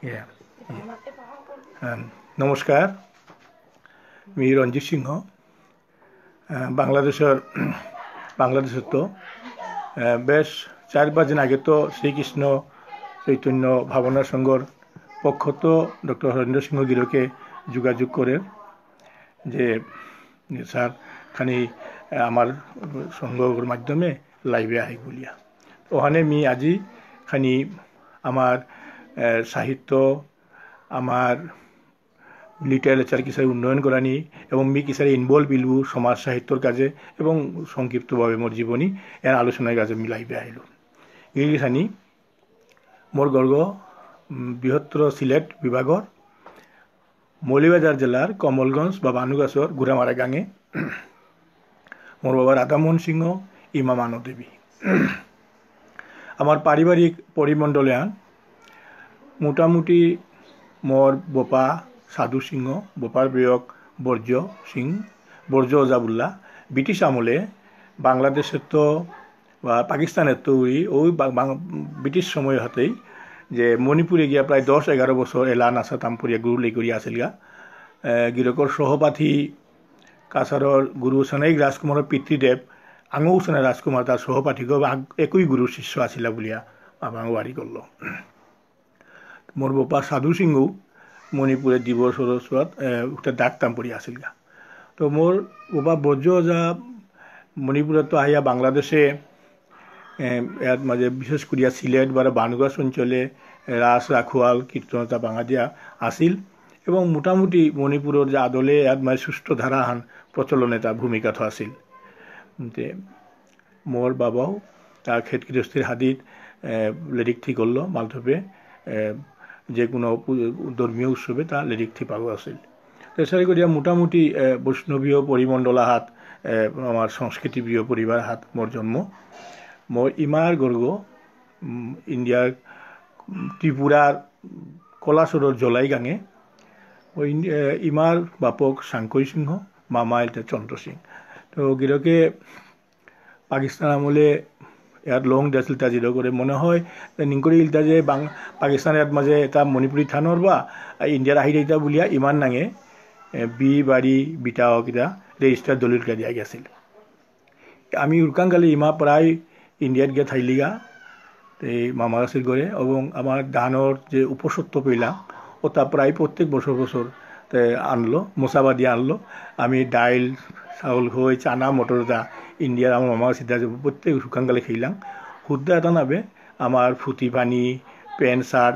Yeah. নমস্কাৰ मी रंजित सिंह বাংলাদেশত বেশ 4-5 দিন আগে তো শ্রীকৃষ্ণ চৈতন্য ভাবনা সংঘর পক্ষ তো ডক্টর হরেন্দ্র সিংহ গিরকে যোগাযোগ করে যে স্যার খানি আমার সংঘর মাধ্যমে লাইভে আহি বলিয়া ওখানে মি আজি খানি আমার সাহিত্য আমার লিটারেচার কিছু উন্নয়ন করানি এবং মি কিছু ইনভলভ ইলু সমাজ সাহিত্যর কাজে এবং সংক্ষিপ্তভাবে মোর জীবনী এর আলোচনার কাজে মি লাইভে আহিল এইখানি মোর গর্গ বৃহত্তর সিলেট বিভাগর মৌলভীবাজার জেলার কমলগঞ্জ বা বানুগাছর গুড়ামারা গাঙে মোর বাবা রাধামোহন সিংহ ইমা মানব দেবী আমার পারিবারিক পরিমণ্ডলে মোটামুটি মোর বোপা সাধু সিংহ বোপার বিয়ক বর্জ্য ওজাবুল্লাহ ব্রিটিশ আমলে বাংলাদেশের তো বা পাকিস্তানের তো ওই ব্রিটিশ সময় হাতেই যে মণিপুরে গিয়া প্রায় 10-11 বছর এলা নাসা তামপুরিয়া গুরু লেই করি আসিলগা গিরকর সহপাঠী কাছারর গুরু সোনাইক রাজকুমারের পিতৃদেব আঙৌ সোনাই রাজকুমার তার সহপাঠীক একই গুরুর শিষ্য আসিলা বলিয়া আমার বাড়ি করল মোর বোপা সাধু সিংহ মণিপুরের দিবস সরস্বত একটা ডাকতাম পড়ি আসিলগা তো মোর বোপা বর্জ্য ওজা মণিপুরে তো আহিয়া বাংলাদেশে ইয়াত মাঝে বিশেষ করিয়া সিলেট বা বানুগাছ অঞ্চলে রাস রাখোয়াল কীর্তনতা বাঙাদিয়া আসিল এবং মোটামুটি মণিপুরের যে আদলে ইয়াত মানে সুস্থ ধারাহান প্রচলনে তার ভূমিকা আসিল মোর বাবাও তার খেত গৃহস্থির হাদিত লিরিক ঠিক করল মালধপে যে কোনো ধর্মীয় উৎসবে তা লিরিক ঠিক পাগো আসিল এছাড়া করিয়া মোটামুটি বৈষ্ণবীয় পরিমণ্ডলা হাত আমার সংস্কৃতিপ্রিয় পরিবার হাত মোর জন্ম মোর ইমার গর্গ ইন্ডিয়ার ত্রিপুরার কলাসরের জলাই গাঙে ওই ইমার বাপক সাংকই সিংহ মামা এটা চন্দ্র সিং তো গিরকে পাকিস্তান আমলে ইয়াত লং দিয়েছিল তা জিরো করে মনে হয় নিংকরি ইলতা যে পাকিস্তানের ইয়াত মাঝে এটা মণিপুরী থানোর বা ইন্ডিয়ার আহি দিতা বুলিয়া ইমান নাঙে বি বাড়ি বিটা কিটা রেজিস্টার দলিলকে দিয়া গেছিল আমি উরকাংকালে ইমা প্রায় ইন্ডিয়াত গিয়ে থাইলিগা এই মামা গাছের গড়ে এবং আমার ধানের যে উপসত্ব পেলাম ওটা প্রায় প্রত্যেক বছর আনলো মশাবা দিয়ে আনলো আমি ডাইল চাউল হয়ে চানা মটর দা ইন্ডিয়ার আমার মামা সিদ্ধা প্রত্যেক শুকানকালে খেলাম হুদ্দা এটা নাবে আমার ফুটি পানি প্যান্ট শার্ট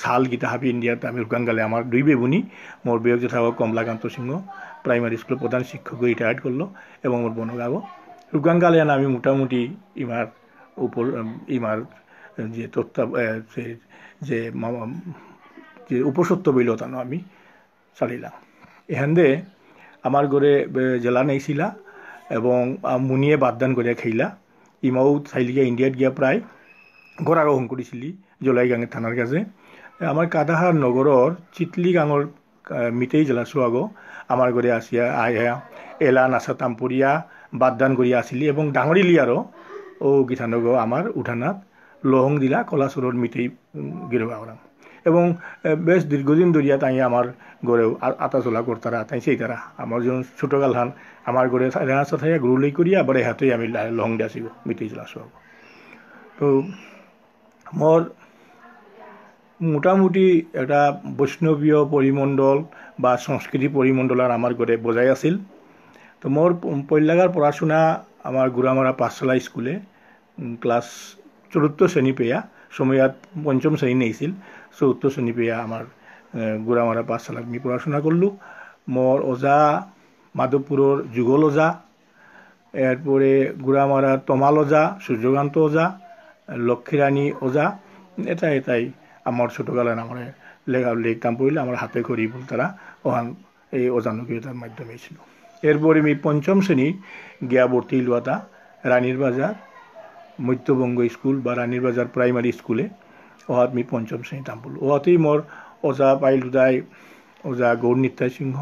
শাল গীতা হাবি ইন্ডিয়াতে আমি শুকানকালে আমার দুই বেবুনি মোর বেয়ক যেটা কমলাকান্ত সিংহ প্রাইমারি স্কুলের প্রধান শিক্ষক রিটায়ার্ড করলো এবং মোর বনগাব শুকানকালে আমি মোটামুটি ইমার যে যে উপসত্ব বইল তানো আমি চালিলাম এখানে আমার ঘরে জেলা নেইছিলা এবং মুনিয়ে বাদদান করিয়া খেলা ইমাও চাইলিগা ইন্ডিয়াত গিয়া প্রায় গড়াগহন করেছিলি জলাই গাঙের থানার কাছে আমার কাদাহার নগরের চিতলি গাঙর মিটেই জেলা সোয়াগো আমার ঘরে আসিয়া আয়া এলা নাসা তামপুরিয়া বাদদান করিয়া আসিলি এবং ডাঙরি লিয়ারও ও গীতানগ আমার উঠানাত লহং দিলা কলাচুরর মিটেই গিরবা করাম এবং বেশ দীর্ঘদিন ধরিয়া তাই আমার গড়েও আতা চলা করতারা তাই সেই তারা আমার যখন ছোটকাল হান আমার গড়ে রাস্তা থাইয়া গুরুলেই করিয়া আবার হাতেই আমি লহং দিয়ে আসিব মিটেই চলা আসব তো মোর মোটামুটি একটা বৈষ্ণবীয় পরিমণ্ডল বা সংস্কৃতি পরিমণ্ডলার আমার গড়ে বজায় আছিল তো মোর পল্লাগার পড়াশোনা আমার গুড়ামারা পাঠশালা স্কুলে ক্লাস 4 শ্রেণী পেয়া সময়ত 5ম শ্রেণী নেইছিল 4 শ্রেণী পেয়া আমার গুড়ামারা পাঠশালাত আমি পড়াশোনা করলো মোর ওজা মাধবপুরের যুগল ওজা এরপরে গুড়ামারা তমাল ওজা সূর্যকান্ত ওজা লক্ষ্মীরানী ওজা এটাই আমার ছোটবেলায় আমার লিখতাম পড়লে আমার হাতে খড়ি তারা ওখান এই ওজানুকীয়তার মাধ্যমে ছিল এরপরে আমি 5ম শ্রেণী গিয়া ভর্তি লোয়াটা রানীর বাজার মধ্যবঙ্গ স্কুল বা রানীর বাজার প্রাইমারি স্কুলে ওহাত আমি 5ম শ্রেণী তাম পড়লো ওহাতেই মোর ওজা পাইল দুটাই ওজা গৌর নিতাই সিংহ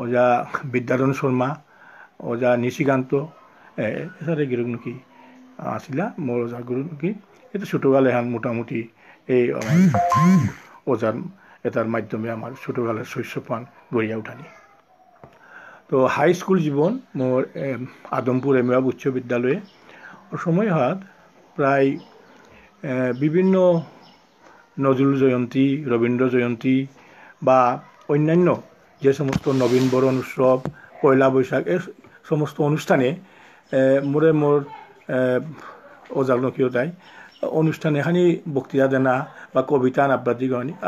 ওজা বিদ্যাধন শর্মা ওজা নিশিকান্ত এছাড়া গিরক নাকি আসিলা মোর ওজা গুরু নাকি এটা ছোটবেলায় হান মোটামুটি এই ওজার এটার মাধ্যমে আমার ছোটোবেলার শৈশবমান গড়িয়া উঠানি। তো হাই স্কুল জীবন মোর আদমপুর এমএআব উচ্চ বিদ্যালয়ে সময় হাত প্রায় বিভিন্ন নজরুল জয়ন্তী, রবীন্দ্র জয়ন্তী বা অন্যান্য যে সমস্ত নবীন বরণ উৎসব, পয়লা বৈশাখ এর সমস্ত অনুষ্ঠানে মোর অজালকীয়তায় অনুষ্ঠানে এখানে বক্তৃতা দেনা বা কবিতা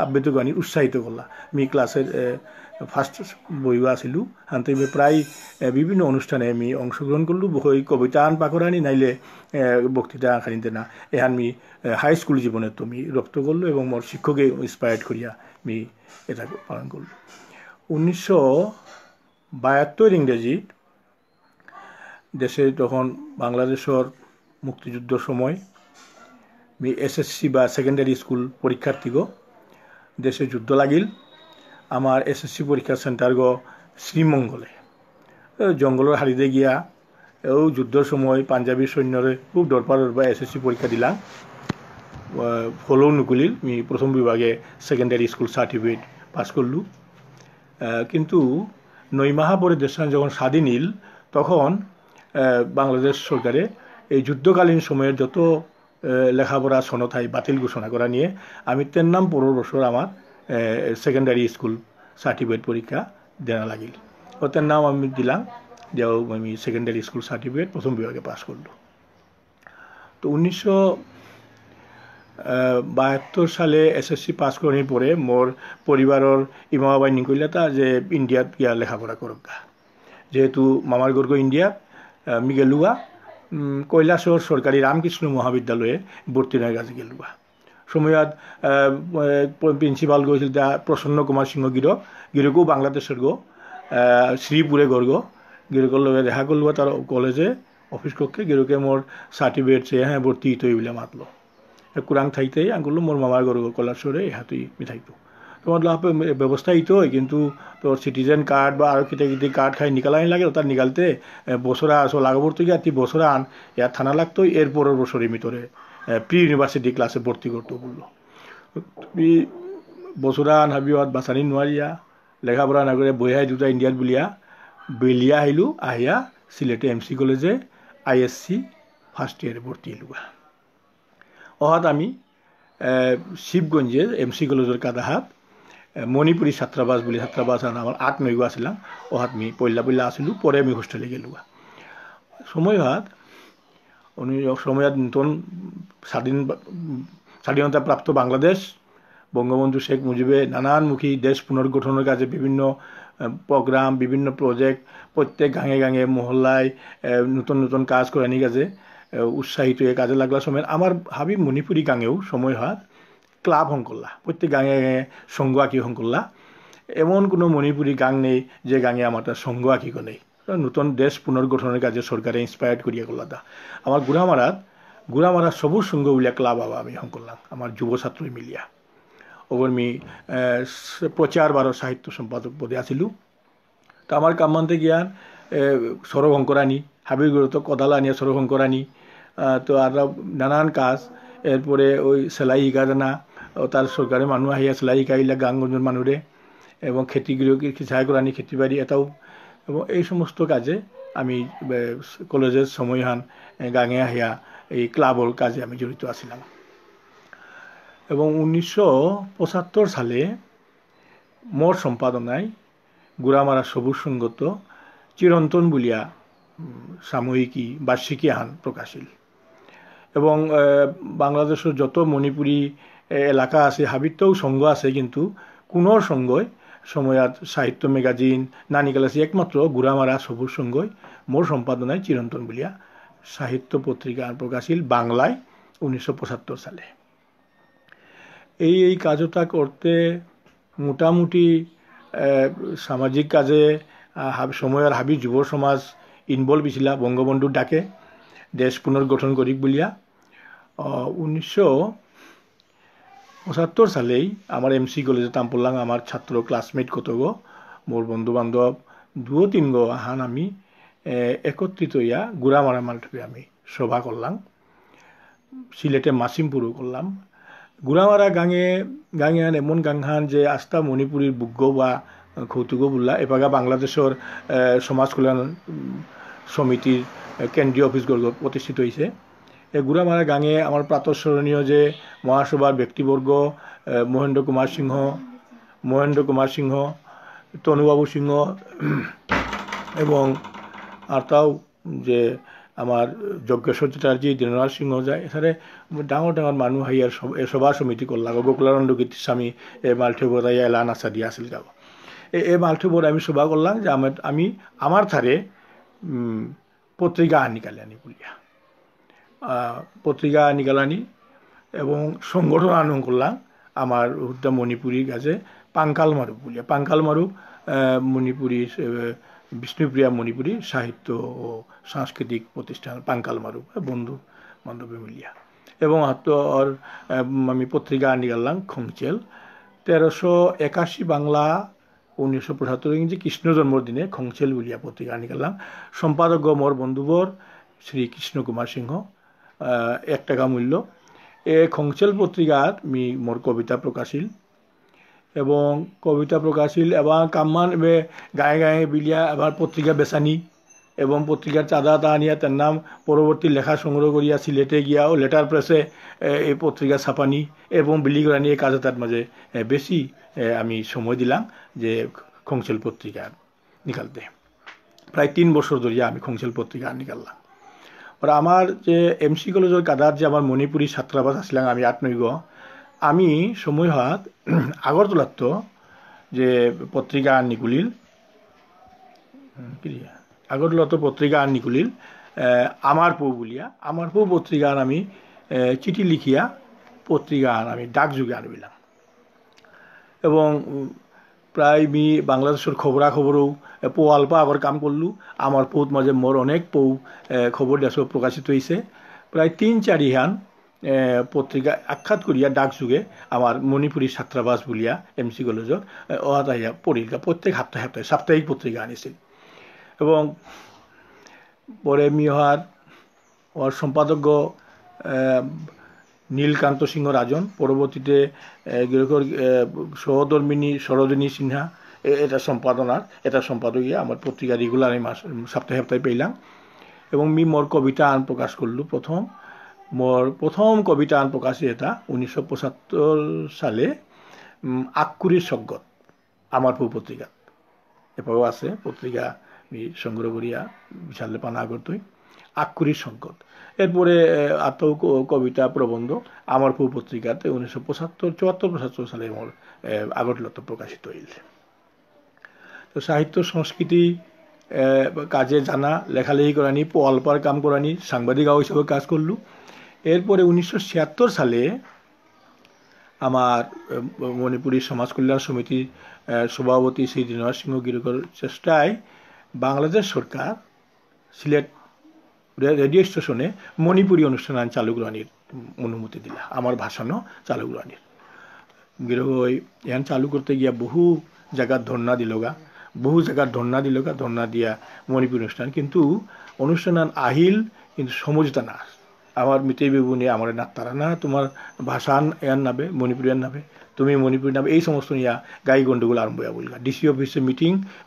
আবৃত্তি গানি উৎসাহিত করলা। আমি ক্লাসের ফার্স্ট বইও আসিল হানতে প্রায় বিভিন্ন অনুষ্ঠানে আমি অংশগ্রহণ করলো। বই কবিতা আন পাকরানি নাইলে বক্তৃতা খানি দেনা এখান আমি হাই স্কুল জীবনে তো আমি রপ্ত করলো এবং মোর শিক্ষকে ইন্সপায়ার্ড করিয়া আমি এটা পালন করলো। 1972 ইংরেজি দেশে তখন বাংলাদেশের মুক্তিযুদ্ধর সময় আমি এসএসসি বা সেকেন্ডারি স্কুল পরীক্ষার্থীগো দেশে যুদ্ধ লাগিল। আমার এসএসসি পরীক্ষা সেন্টার গো শ্রীমঙ্গলে জঙ্গলের হাড়িতে গিয়া যুদ্ধর সময় পাঞ্জাবি সৈন্যরে খুব দরবার এসএসসি পরীক্ষা দিলাম। হলেও নুকুলিল আমি প্রথম বিভাগে সেকেন্ডারি স্কুল সার্টিফিকেট পাস করলু। কিন্তু 9 মাস পরে দেশটা যখন স্বাধীন নিল তখন বাংলাদেশ সরকারে এই যুদ্ধকালীন সময়ের যত লেখাপড়া সনথাই বাতিল ঘোষণা করা নিয়ে আমি 3 নাম 15 বছর আমার সেকেন্ডারি স্কুল সার্টিফিকেট পরীক্ষা দেওয়া লাগিল। ওটার নাম আমি দিলাম, যাও আমি সেকেন্ডারি স্কুল সার্টিফিকেট প্রথম বিভাগে পাস করলো। তো 1972 সালে এসএসসি পাস করার পরে মোর পরিবারের ইমাবাই নিকইলাতা যে ইন্ডিয়াত গিয়া লেখাপড়া করবা, যেহেতু মামার গর্গ ইন্ডিয়াত আমি গেলুয়া কৈলাসর সরকারি রামকৃষ্ণ মহাবিদ্যালয়ে ভর্তি হয়ে গেছে গেলুয়া। সময়ত প্রিন্সিপাল গৈছিল প্রসন্ন কুমার সিংহ গিরকও বাংলাদেশের গো শ্রীপুরে গর্গ গিরকর লগে দেখা করলো তার কলেজে অফিস কক্ষে গিরকে মোর সার্টিফিকেট সে হ্যাঁ ভর্তি হইতই বলে মাতলো। কুরাং থাইতেই আঙ্গুলো মোর মামার গর্গ কলাসরে হাতুই মিঠাইতো তোমার ব্যবস্থা ইতোই, কিন্তু তোর সিটিজেন কার্ড বা আরও কিতে কিতে কার্ড খাই নিকালাই লাগে তার নিকালতে বছরা আসল আগবর থেকে আর বছরা আন ইয়ার থানা লাগতো। এর পরের বছরের ভিতরে প্রি ইউনিভার্সিটি ক্লাসে ভর্তি করতে বললো। তুমি বছরা আন হাবি বাঁচানি নোৱাৰিয়া লেখাপড়া না করে বইহাই দুটা ইন্ডিয়াত বেলিয়া আহিলো। আহিয়া সিলেটে এমসি কলেজে আইএসসি ফার্স্ট ইয়ারে ভর্তি হইলুয়া। অহাত আমি শিবগঞ্জের এমসি কলেজের কাদাহাত মণিপুরী ছাত্রাবাস বলে ছাত্রাবাস আমার 8 9 আসলাম। ওহাত আমি পয়লা আসিল, পরে আমি হোস্টেলে গেলুয়া। সময়ত নতুন স্বাধীনতা প্রাপ্ত বাংলাদেশ বঙ্গবন্ধু শেখ মুজিবে নানানমুখী দেশ পুনর্গঠনের কাজে বিভিন্ন প্রোগ্রাম বিভিন্ন প্রজেক্ট প্রত্যেক গাঙে গাঙে মহল্লায় নতুন নতুন কাজ করে নিয়ে কাজে উৎসাহিত হয়ে কাজে লাগলা। সময় আমার হাবি মণিপুরী গাঙেও সময় হাত ক্লাব হংকল্লা, প্রত্যেক গাঙে গাঙে সঙ্গ আঁকি হংকল্লা। এমন কোনো মণিপুরী গাং নেই যে গাঙে আমার তার সঙ্গ আঁকিও নেই। নতুন দেশ পুনর্গঠনের কাজে সরকারে ইন্সপায়ার্ড করিয়া করলা তা আমার গুড়ামারাত সবুজ সঙ্গ উলিয়া ক্লাব আমি হংকল্লাম আমার যুব ছাত্র মিলিয়া। ওপর আমি প্রচার বারো সাহিত্য সম্পাদক পদে আসিলু। তো আমার কামান্তে গিয়ান সরব অঙ্করানি হাবিগুড়তো কদালা আনিয়া সরব অঙ্করানি তো আর নানান কাজ। এরপরে ওই সেলাই শিকা জানা তার সরকারের মানুষ আহিয়া সেলাই শিকাইলা গাঁওগঞ্জের মানুষে এবং খেতিগৃহকে সাহায্য করানি খেতি বাড়ি এটাও। এবং এই সমস্ত কাজে আমি কলেজের সময়হান গাঙে আহিয়া এই ক্লাবর কাজে আমি জড়িত আছিলাম। এবং 1975 সালে মোর সম্পাদনায় গুড়ামারা সবুজ সঙ্গত চিরন্তন বলিয়া সাময়িকী বার্ষিকী আহান প্রকাশিল। এবং বাংলাদেশের যত মণিপুরী এলাকা আছে হাবিতেও সঙ্গ আছে, কিন্তু কোনোর সঙ্গই সময়ত সাহিত্য ম্যাগাজিন না নিকালাসি একমাত্র গুড়ামারা সবুজ সঙ্গই মোর সম্পাদনায় চিরন্তন বলিয়া সাহিত্য পত্রিকা প্রকাশিল বাংলায় 1975 সালে। এই কাজটা করতে মোটামুটি সামাজিক কাজে সময়ের হাবি যুব সমাজ ইনভলভ হয়েছিল বঙ্গবন্ধুর ডাকে দেশ পুনর্গঠন করি বলিয়া। 1975 সালেই আমার এমসি কলেজে তাম পড়লাম। আমার ছাত্র ক্লাসমেট কত গো মোর বন্ধু বান্ধব 2-3 গো আহান আমি একত্রিত হইয়া গুড়ামারা মাল্টে আমি সভা করলাম। সিলেটে মাসিমপুরও করলাম, গুড়ামারা গাঙিয়ান এমন গাংহান যে আস্থা মণিপুরীর বুগ্গ বা কৌতুক বুল্লা এপাগা বাংলাদেশের সমাজ কল্যাণ সমিতির কেন্দ্রীয় অফিসগুলো প্রতিষ্ঠিত হয়েছে। এই গুড়ামারা গাঙে আমার প্রাতঃস্মরণীয় যে মহাসভার ব্যক্তিবর্গ মহেন্দ্র কুমার সিংহ, তনুবাবু সিংহ এবং আর তাও যে আমার যজ্ঞেশ্বর চ্যাটার্জি, দীননাথ সিংহ যায় এখানে ডাঙর মানুহ আহি আর সভা সমিতি করলাম। গোকুলানন্দ কীর্তিস্বামী এই মালঠেবর এলান আসা দিয়া আছিল গাঁও এই মালঠেবর আমি সভা করলাম যে আমি আমার থারে পত্রিকা নিকালানি বলিয়া পত্রিকা নিকালানি এবং সংগঠন আনন্দ করলাম আমার হুদ্দা মণিপুরীর কাছে পাঙ্কাল মারুক বলিয়া। পাঙ্কাল মারুক মণিপুরী বিষ্ণুপ্রিয়া মণিপুরী সাহিত্য ও সাংস্কৃতিক প্রতিষ্ঠান পাঙ্কাল মারুক বন্ধু বান্ধবী মিলিয়া। এবং আমি পত্রিকা নিকালাম খংচেল 1381 বাংলা 1975 ইংরেজি কৃষ্ণ জন্মদিনে খংচেল বলিয়া পত্রিকা নিকালাম। সম্পাদক মোর বন্ধুবর শ্রী কৃষ্ণ কুমার সিংহ 1 টাকা মূল্য। এ খংচেল পত্রিকাত মোর কবিতা প্রকাশিল এবং কাম্মান গায়ে বিলিয়া আবার পত্রিকা বেচানি এবং পত্রিকার চাঁদা তা আনিয়া তার নাম পরবর্তী লেখা সংগ্রহ করিয়া সিলেটে গিয়াও লেটার প্রেসে এই পত্রিকা ছাপানি এবং বিলি করানি এই কাজে তার মাঝে বেশি আমি সময় দিলাম যে খংচেল পত্রিকা নিকালতে। প্রায় 3 বছর ধরিয়া আমি খংচেল পত্রিকা নিকাললাম। আর আমার যে এমসি কলেজের কাদার যে আমার মণিপুরী ছাত্রাবাস আসলাম আমি 8 আমি সময় হাত আগরতলাত যে পত্রিকা নিকুলিল আগরতলাত পত্রিকা নিকুলিল আমার পৌ বলিয়া আমার পৌ পত্রিকার আমি চিঠি লিখিয়া পত্রিকা আমি ডাক যুগে আনবিলাম এবং প্রায় বাংলাদেশের খবরাখবরও পৌ আলপা আবার কাম করলু। আমার পৌত মাঝে মোর অনেক পৌ খবর দেশ প্রকাশিত হয়েছে। প্রায় 3-4 হান পত্রিকা আখ্যাত করিয়া ডাক যুগে আমার মণিপুরী ছাত্রাবাস বলিয়া এমসি কলেজত অহাতাইয়া পড়িল প্রত্যেক সপ্তাহে সাপ্তাহিক পত্রিকা আনিছিল। এবং পরে ওর সম্পাদক নীলকান্ত সিংহ রাজন, পরবর্তীতে সহধর্মিনী সরোজিনী সিনহা এটা সম্পাদকীয় আমার পত্রিকা রেগুলার আমি সপ্তাহে পেলাম। এবং মোর কবিতা আন প্রকাশ করলু প্রথম কবিতা আন প্রকাশে এটা 1975 সালে আকুরির সজ্ঞত আমার পৌ পত্রিকা এপাও আছে পত্রিকা সংগ্রহ করিয়া বিশালে পানা আগরতই আকুরির সজ্ঞত। এরপরে আত কবিতা প্রবন্ধ আমার পৌ পত্রিকাতে 1974 সালে মোর আগরতলাতে প্রকাশিত হয়েছে। তো সাহিত্য সংস্কৃতি কাজে জানা লেখালেখি করানি পোয়ালপার কাম করানি সাংবাদিক হিসেবে কাজ করলু। এরপরে 1976 সালে আমার মণিপুরী সমাজ কল্যাণ সমিতির সভাপতি শ্রী দীননাথ সিংহ গিরকর চেষ্টায় বাংলাদেশ সরকার সিলেট রেডিও স্টেশনে মণিপুরী অনুষ্ঠান চালু করানির অনুমতি দিলা আমার ভাষণও চালু করানির। গিরকই এখান চালু করতে গিয়া বহু জায়গার ধর্ণা দিলগা ধর্ণা দিয়া মণিপুরী অনুষ্ঠান কিন্তু অনুষ্ঠান আহিল কিন্তু সমঝোতা না। আমার মিটেই বেবুনি আমার তারা না তোমার ভাষা এর নাবে মণিপুরী নাবে তুমি মণিপুরী নাবে এই সমস্ত নিয়া গাই গন্ডগোল আরম্ভ হইয়া বলগা। ডিসি অফিসে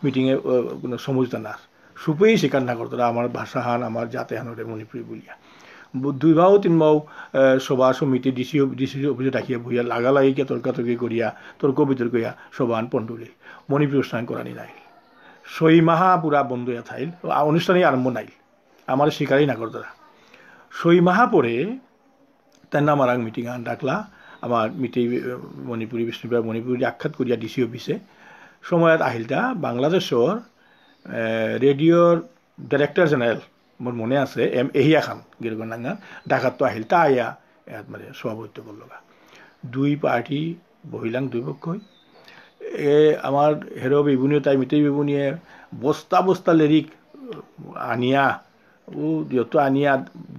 মিটিংয়ে কোনো সমঝোতা না সুপেই স্বীকার না করতো আমার ভাষা হান আমার জাতে হানরে মণিপুরী বলিয়া 2 বা 3 সভা সমিতি ডিসি অফিসে ডাকিয়া বইয়া লাগালাগি গিয়া তর্কাতর্কি করিয়া তর্ক বিতর্ক করিয়া সভান পণ্ডুলি মণিপুরী অনুষ্ঠান করানি নাই 6 মাহা পুরা বন্ধ হইয়া থাইল অনুষ্ঠানই আরম্ভ নাইল আমার স্বীকারই না করতো। 6 মাহা পরে তার নাম আর মিটিং আন ডাকলা আমার মণিপুরী বিষ্ণুপ্রিয়া মণিপুরী আখ্যাত করিয়া ডিসি অফিসে সময়ত আহিলটা বাংলাদেশের রেডিওর ডাইরেক্টর জেনারেল মোর মনে আছে এহিয়া খান গিরগনাঙ্গা ঢাকাত আহিল তা আইয়া মানে সভাপতিত্ব করলগা। 2 পার্টি বহিলাং 2 পক্ষই আমার হেরো বেবুনিও তাই মিটেই বেবুনিয়ে বস্তা লিরিক আনিয়া যত আনিয়া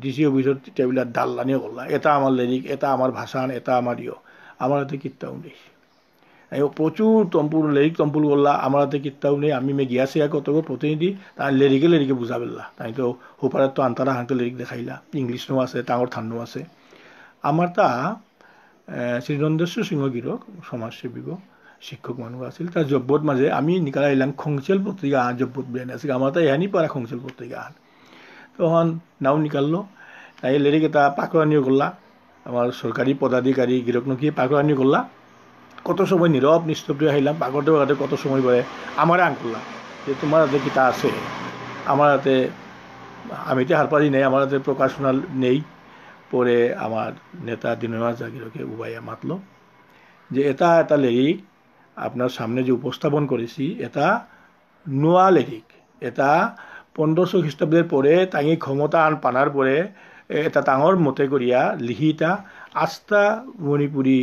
ডিসি অফিসত টেবিলত ডাল আনিও করলা এটা আমার লিরিক এটা আমার ভাষান এটা আমার আমার হাতে কিত্তাও নেই প্রচুর লিরিক তম্পুল করলা আমার হাতে কিত্তাও নেই। আমি গিয়াছে কত প্রতিনিধি তার লিরিকে বুঝা পেলা তাই তো হোপারে তো আন্তারা হাঁটো লিরিক দেখাইলা ইংলিশ নো আছে টাঙর থান্নো আছে আমার তা শ্রী নন্দেশ্বৰ সিংহ গিরক সমাজসেবীক শিক্ষক মানুষ আছিল তার জব্বত মাঝে আমি নিকালা এলাম খংচেল পত্রিকা আন জব্বত বেন আছে আমার তাই এহানি পারা খংচেল পত্রিকা আন তখন নাও নিকাললো তাই লেরিক এটা পাকড়ানিও করলা আমার সরকারি পদাধিকারী গিরক নকিয়ে পাকড়ানি করলা কত সময় নীরব নিস্তব্ধ হাইলাম পাকড়তে পাকড়তে কত সময় পরে আমার আন করলাম যে তোমার হাতে কিতা আছে আমার হাতে আমি তো হার পারি নেই আমার হাতে প্রকাশনা নেই পরে আমার নেতা দিনরাজ জাগিরকে উবাইয়া মাতলো যে এটা এটা লিরিক আপনার সামনে যে উপস্থাপন করেছি এটা নোয়া লিরিক এটা 1500 খ্রিস্টাব্দের পরে তাঙি ক্ষমতা আন পানার পরে এটা তাঙর মতে করিয়া লিখিতা আস্থা মণিপুরী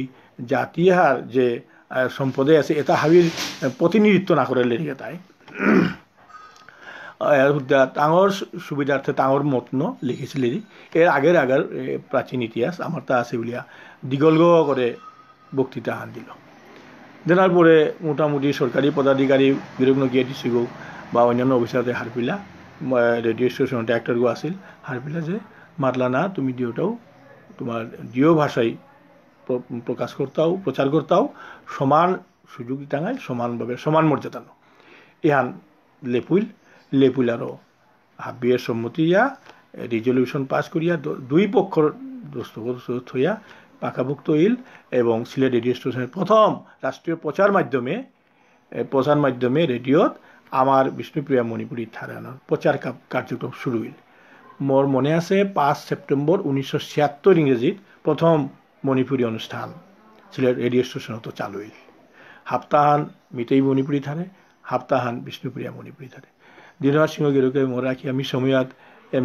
জাতিহার যে সম্পদে আছে এটা হাবির প্রতিনিধিত্ব না করে লিরিক এটাই তাঙর সুবিধার্থে তাঙর মতন লিখিছিল এর আগের প্রাচীন ইতিহাস আমার তা আছে বলিয়া দীঘলগ করে বক্তৃতা হান দিল দেনার পরে মোটামুটি সরকারি পদাধিকারী বিরগ্ন গিয়ে ডিসিগো বা অন্যান্য অফিসারদের হারপিলা রেডিও স্টেশন ডাক্তার গো আসিল হারপিলা যে মাতলা না তুমি দিওটাও তোমার দিও ভাষায় প্রকাশ করতাও প্রচার করতাও সমান সুযোগ টাঙায় সমানভাবে সমান মর্যাদা ইহান লেপুল আরও হাবিয়ের সম্মতি ইয়া রিজলিউশন পাস করিয়া দুই পক্ষর দস্তখত হইয়া পাকাভুক্ত হইল এবং সিলেট রেডিও স্টেশনের প্রথম রাষ্ট্রীয় প্রচার মাধ্যমে রেডিওত আমার বিষ্ণুপ্রিয়া মণিপুরী ধারানোর প্রচার কার্যক্রম শুরু হইল মোর মনে আছে 5 সেপ্টেম্বর 1976 ইংরেজিত প্রথম মণিপুরী অনুষ্ঠান সিলেট রেডিও স্টেশনত চালু হইল হাপ্তাহান মিতেই মণিপুরী ধারে হাপ্তাহান বিষ্ণুপ্রিয়া মণিপুরী ধারে দিনরাজ সিংহ গিরকে মোর রাখি আমি সময়ত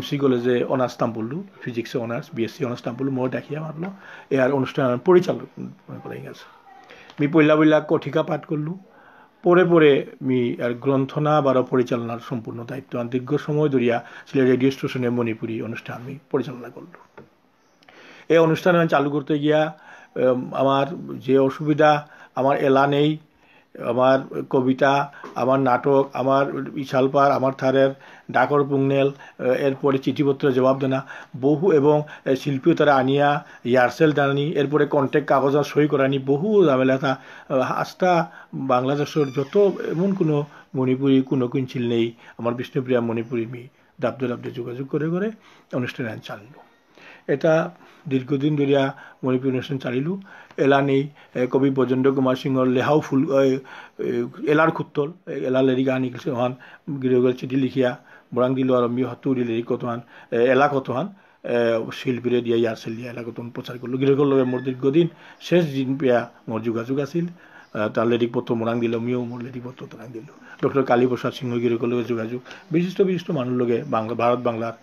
MC কলেজে অনার্স নাম পড়লু ফিজিক্সে অনার্স BSc অনার্স নাম পড়লু মোর দেখিয়া মারলো এর অনুষ্ঠান পরিচালক করাই গেছে মি পইলা কঠিকা পাঠ করলু পরে মি আর গ্রন্থনা বারো পরিচালনার সম্পূর্ণ দায়িত্ব দীর্ঘ সময় ধরিয়া সিলেট রেডিও স্টেশনে মণিপুরী অনুষ্ঠান আমি পরিচালনা করলু এই অনুষ্ঠান আমি চালু করতে গিয়া আমার যে অসুবিধা আমার এলা নেই আমার কবিতা আমার নাটক আমার ইশালপার আমার থারের ডাকর পুংনেল এরপরে চিঠিপত্র জবাব দেনা বহু এবং শিল্পীও তারা আনিয়া ইয়ারসেল দানি এরপরে কন্ট্যাক্ট কাগজ সই করানি বহু ঝামেলা তা আস্থা বাংলাদেশের যত এমন কোনো মণিপুরী কোনো কুঞ্চিল নেই আমার বিষ্ণুপ্রিয়া মণিপুরী মি দাবদে যোগাযোগ করে অনুষ্ঠান চালিল এটা দীর্ঘদিন ধরিয়া মণিপুরী অনুষ্ঠান চালিলু এলা নেই কবি ব্রজেন্দ্র কুমার সিংহর লেহাও ফুল এলার খুত্তল এলা লেরিকা আনি হন গিরগল চিঠি লিখিয়া বরাং দিল আর মি হতুরি লেরি কতহান এলা কতহান শিল্পীরে দিয়া ইয়ারসেল দিয়া এলা কতন প্রচার করলো গিরগল লগে মোর দীর্ঘদিন শেষ দিন পেয়া মোর যোগাযোগ আছিল তার লেরিক পত্র মোরাং দিল মিও মোর লেরিক পত্র তোরাং দিল ডক্টর কালীপ্রসাদ সিংহ গিরগল লগে যোগাযোগ বিশিষ্ট মানুষ লগে ভারত বাংলার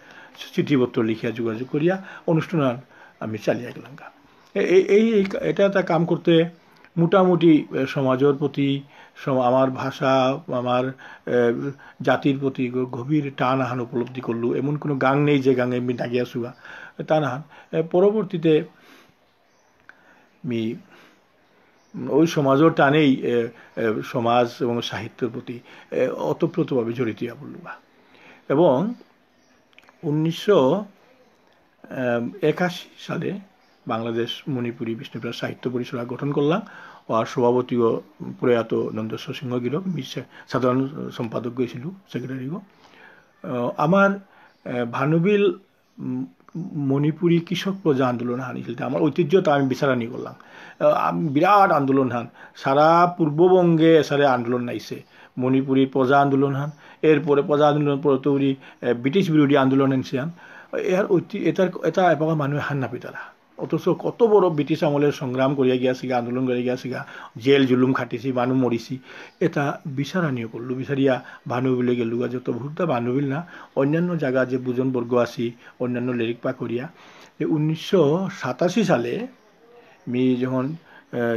চিঠিপত্র লিখিয়া যোগাযোগ করিয়া অনুষ্ঠান আমি চালিয়ে গেলাম এটা একটা কাম করতে মোটামুটি সমাজের প্রতি আমার ভাষা আমার জাতির প্রতি গভীর টান আহান উপলব্ধি করলু এমন কোনো গান নেই যে গাঙে আমি ডাকিয়া শুয়া টান আহান পরবর্তীতে আমি ওই সমাজের টানেই সমাজ এবং সাহিত্যের প্রতি অতপ্রতভাবে জড়িত হইয়া পড়লু এবং 1981 সালে বাংলাদেশ মণিপুরী বিষ্ণুপ্রিয়া সাহিত্য পরিষদ গঠন করলাম আর সভাপতিও প্রয়াত নন্দেশ্বৰ সিংহ গিরক সাধারণ সম্পাদক গেছিল সেক্রেটারি আমার ভানুবিল মণিপুরী কৃষক প্রজা আন্দোলন হানিছিল আমার ঐতিহ্যটা আমি বিচারানি করলাম বিরাট আন্দোলন হান সারা পূর্ববঙ্গে এসারে আন্দোলন নাইছে মণিপুরী প্রজা আন্দোলন হান এরপরে প্রজা আন্দোলন পরে তৈরি ব্রিটিশ বিরোধী আন্দোলন আনছে হান এটা এবার মানুষ হান নাপি তারা অথচ কত বড় ব্রিটিশ আমলের সংগ্রাম করিয়া গিয়াছিগা আন্দোলন করিয়া গিয়াছিগা জেল জুলুম খাটিছি মানুষ মরিছি এটা বিচারানিও করলো বিচারিয়া ভানুবিলে গেলুগা যত ভুলটা ভানুবিল না অন্যান্য জায়গা যে বুজন বর্গ আছি অন্যান্য লেরিক পা করিয়া 1987 সালে আমি যখন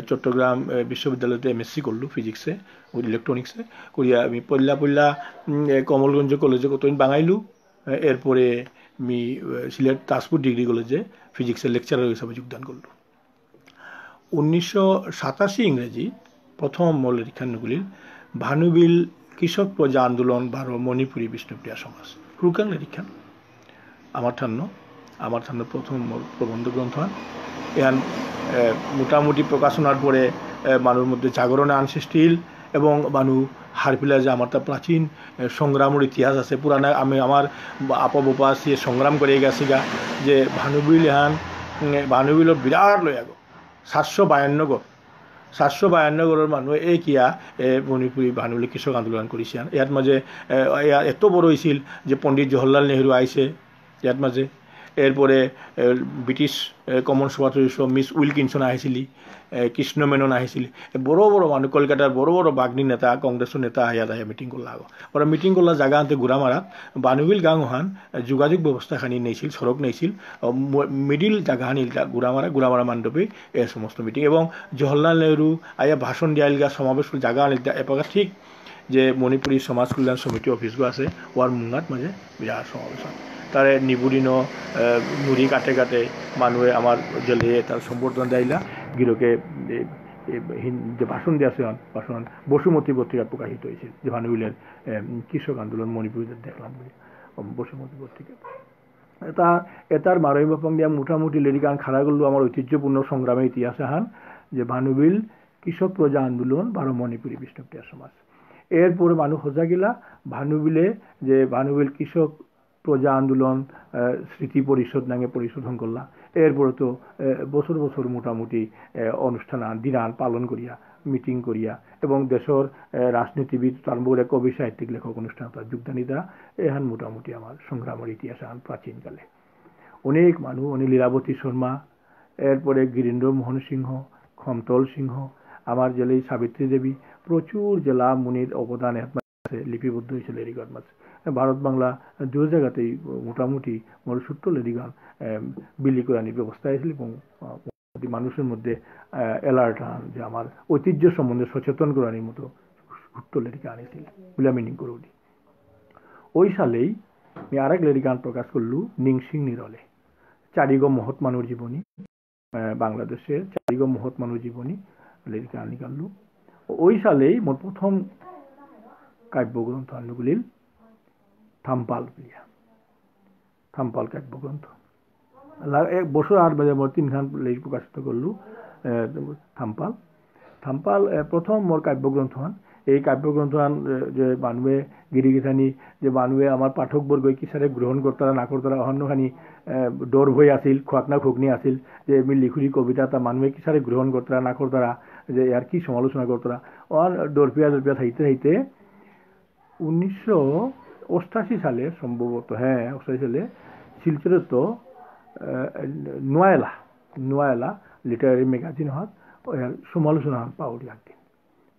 চট্টগ্রাম বিশ্ববিদ্যালয়তে MSc করলো ফিজিক্সে ও ইলেকট্রনিক্সে করিয়া আমি পল্লা কমলগঞ্জ কলেজে কতদিন বাঙাইলু এরপরে আমি সিলেট তাজপুর ডিগ্রি কলেজে ফিজিক্সের লেকচারার হিসাবে যোগদান করল 1987 ইংরেজি প্রথম মৌলিখানগুলির ভানুবিল কৃষক প্রজা আন্দোলন ভারো মণিপুরী বিষ্ণুপ্রিয়া সমাজ রুকাং লেরিখান আমার থান্ন প্রথম প্রবন্ধ গ্রন্থ এখান মোটামুটি প্রকাশনার পরে মানুষের মধ্যে জাগরণে আন সৃষ্টিল এবং মানুষ হারপিলা যে আমার তা প্রাচীন সংগ্রামের ইতিহাস আছে পুরানা আমি আমার আপা বোপা সে সংগ্রাম করে গেছি গা যে ভানুবিল এহান ভানুবিলত বিরাট লৈ আগো 752 752 মানুহে এই কিয়া মণিপুৰী ভানুবিলে কৃষক আন্দোলন কৰিছে ইয়াত মাজে এত বড় হয়েছিল যে পণ্ডিত জৱাহৰলাল নেহৰু আইছে ইয়াত মাজে এরপরে ব্রিটিশ কমন সভাপতি মিস উইলকিনসন আহিছিলি কৃষ্ণ মেনন আহিছিল বড় বড় মানুষ কলকাতার বড় বড় বাগনি নেতা কংগ্রেসের নেতা ইয়াত আহে মিটিং করলা আগো ওরা মিটিং করলা জায়গা আনতে ঘুরামারাত বানুবিল গাঁওহান যোগাযোগ ব্যবস্থা খানি নেইছিল সড়ক নেইছিল মিডিল জায়গা হানিল গুড়ামারা মণ্ডপে এ সমস্ত মিটিং এবং জওহরলাল নেহরু আয়া ভাষণ দিয়াইল গা সমাবেশ জায়গা আনিল এপাকা ঠিক যে মণিপুরী সমাজ কল্যাণ সমিতি অফিসগো আছে ওয়ার মুঙ্গাত মাঝে বিরাট সমাবেশ তারে নিবুদিন নুরি কাটে কাটে মানুষে আমার জেলে তার সম্বর্ধনা দেয়লা গিরকে যে ভাষণ দিয়ে আছে ভাষণ বসুমতী পত্রিকা প্রকাশিত হয়েছিল যে ভানুবিলের কৃষক আন্দোলন মণিপুরীতে দেখলাম বলে বসুমতী পত্রিকা এটার মারই বাপং দিয়া মোটামুটি লেডিকান খাড়া করলো আমার ঐতিহ্যপূর্ণ সংগ্রামের ইতিহাসে হান যে ভানুবিল কৃষক প্রজা আন্দোলন বারো মণিপুরী বিষ্ণুপ্রিয়া সমাজ এরপরে মানুষ সজা গেলা ভানুবিলে যে ভানুবিল কৃষক প্রজা আন্দোলন স্মৃতি পরিষদ নামে পরিশোধন করলা এরপরে তো বছর বছর মোটামুটি অনুষ্ঠান দিনান পালন করিয়া মিটিং করিয়া এবং দেশের রাজনীতিবিদ তারপরে কবি সাহিত্যিক লেখক অনুষ্ঠান যোগদানিতা এহান মোটামুটি আমার সংগ্রামের ইতিহাস আন প্রাচীনকালে অনেক মানুষ অনেক লীলাবতী শর্মা এরপরে গিরীন্দ্র মোহন সিংহ খমতল সিংহ আমার জেলে সাবিত্রী দেবী প্রচুর জেলা মুনির অবদান লিপিবদ্ধ হয়েছিল রেকর্ড মাছ ভারত বাংলা দু জায়গাতেই মোটামুটি মোর ছোট্ট লেডিগান বিলি করানির ব্যবস্থা হয়েছিল এবং মানুষের মধ্যে অ্যালার্ট আন যে আমার ঐতিহ্য সম্বন্ধে সচেতন করানির মতো ছোট্ট লেডিকা আনিছিল বলে মিনিং করুনি ওই সালেই আমি আরেক লেডিগান প্রকাশ করলু নিংসিং নিরলে চারিগো মহৎ মানুষ জীবনী বাংলাদেশের চারিগো মহৎ মানুষ জীবনী লেডিকা আনি কানলু ওই সালেই মোর প্রথম কাব্যগ্রন্থ আনুগুলিল থাম্পাল প্রিয়া থাম্পাল কাব্যগ্রন্থ এক বছর আর বাজে মোর তিনখান লেখ প্রকাশিত করলু থাম্পাল থাম্পাল প্রথম মোর কাব্যগ্রন্থ হান এই কাব্যগ্রন্থ হান যে মানুষে গিরিগিথানি যে মানুষে আমার পাঠকবর্গ কিসারে গ্রহণ করতারা না করতারা অন্যখানি ডর ভয় আসিল খোয়াকনা খুকনি আসিল যে আমি লিখুরি কবিতা তা মানুষে কিসারে গ্রহণ করতারা না করতারা যে আর কি সমালোচনা করতারা অন ডরপিয়া থাইতে থাইতে 1988 সালে সম্ভবত 88 সালে শিলচরে তো নোয়ালা লিটারারি ম্যাগাজিন হাত সমালোচনা পাওয়ারি একদিন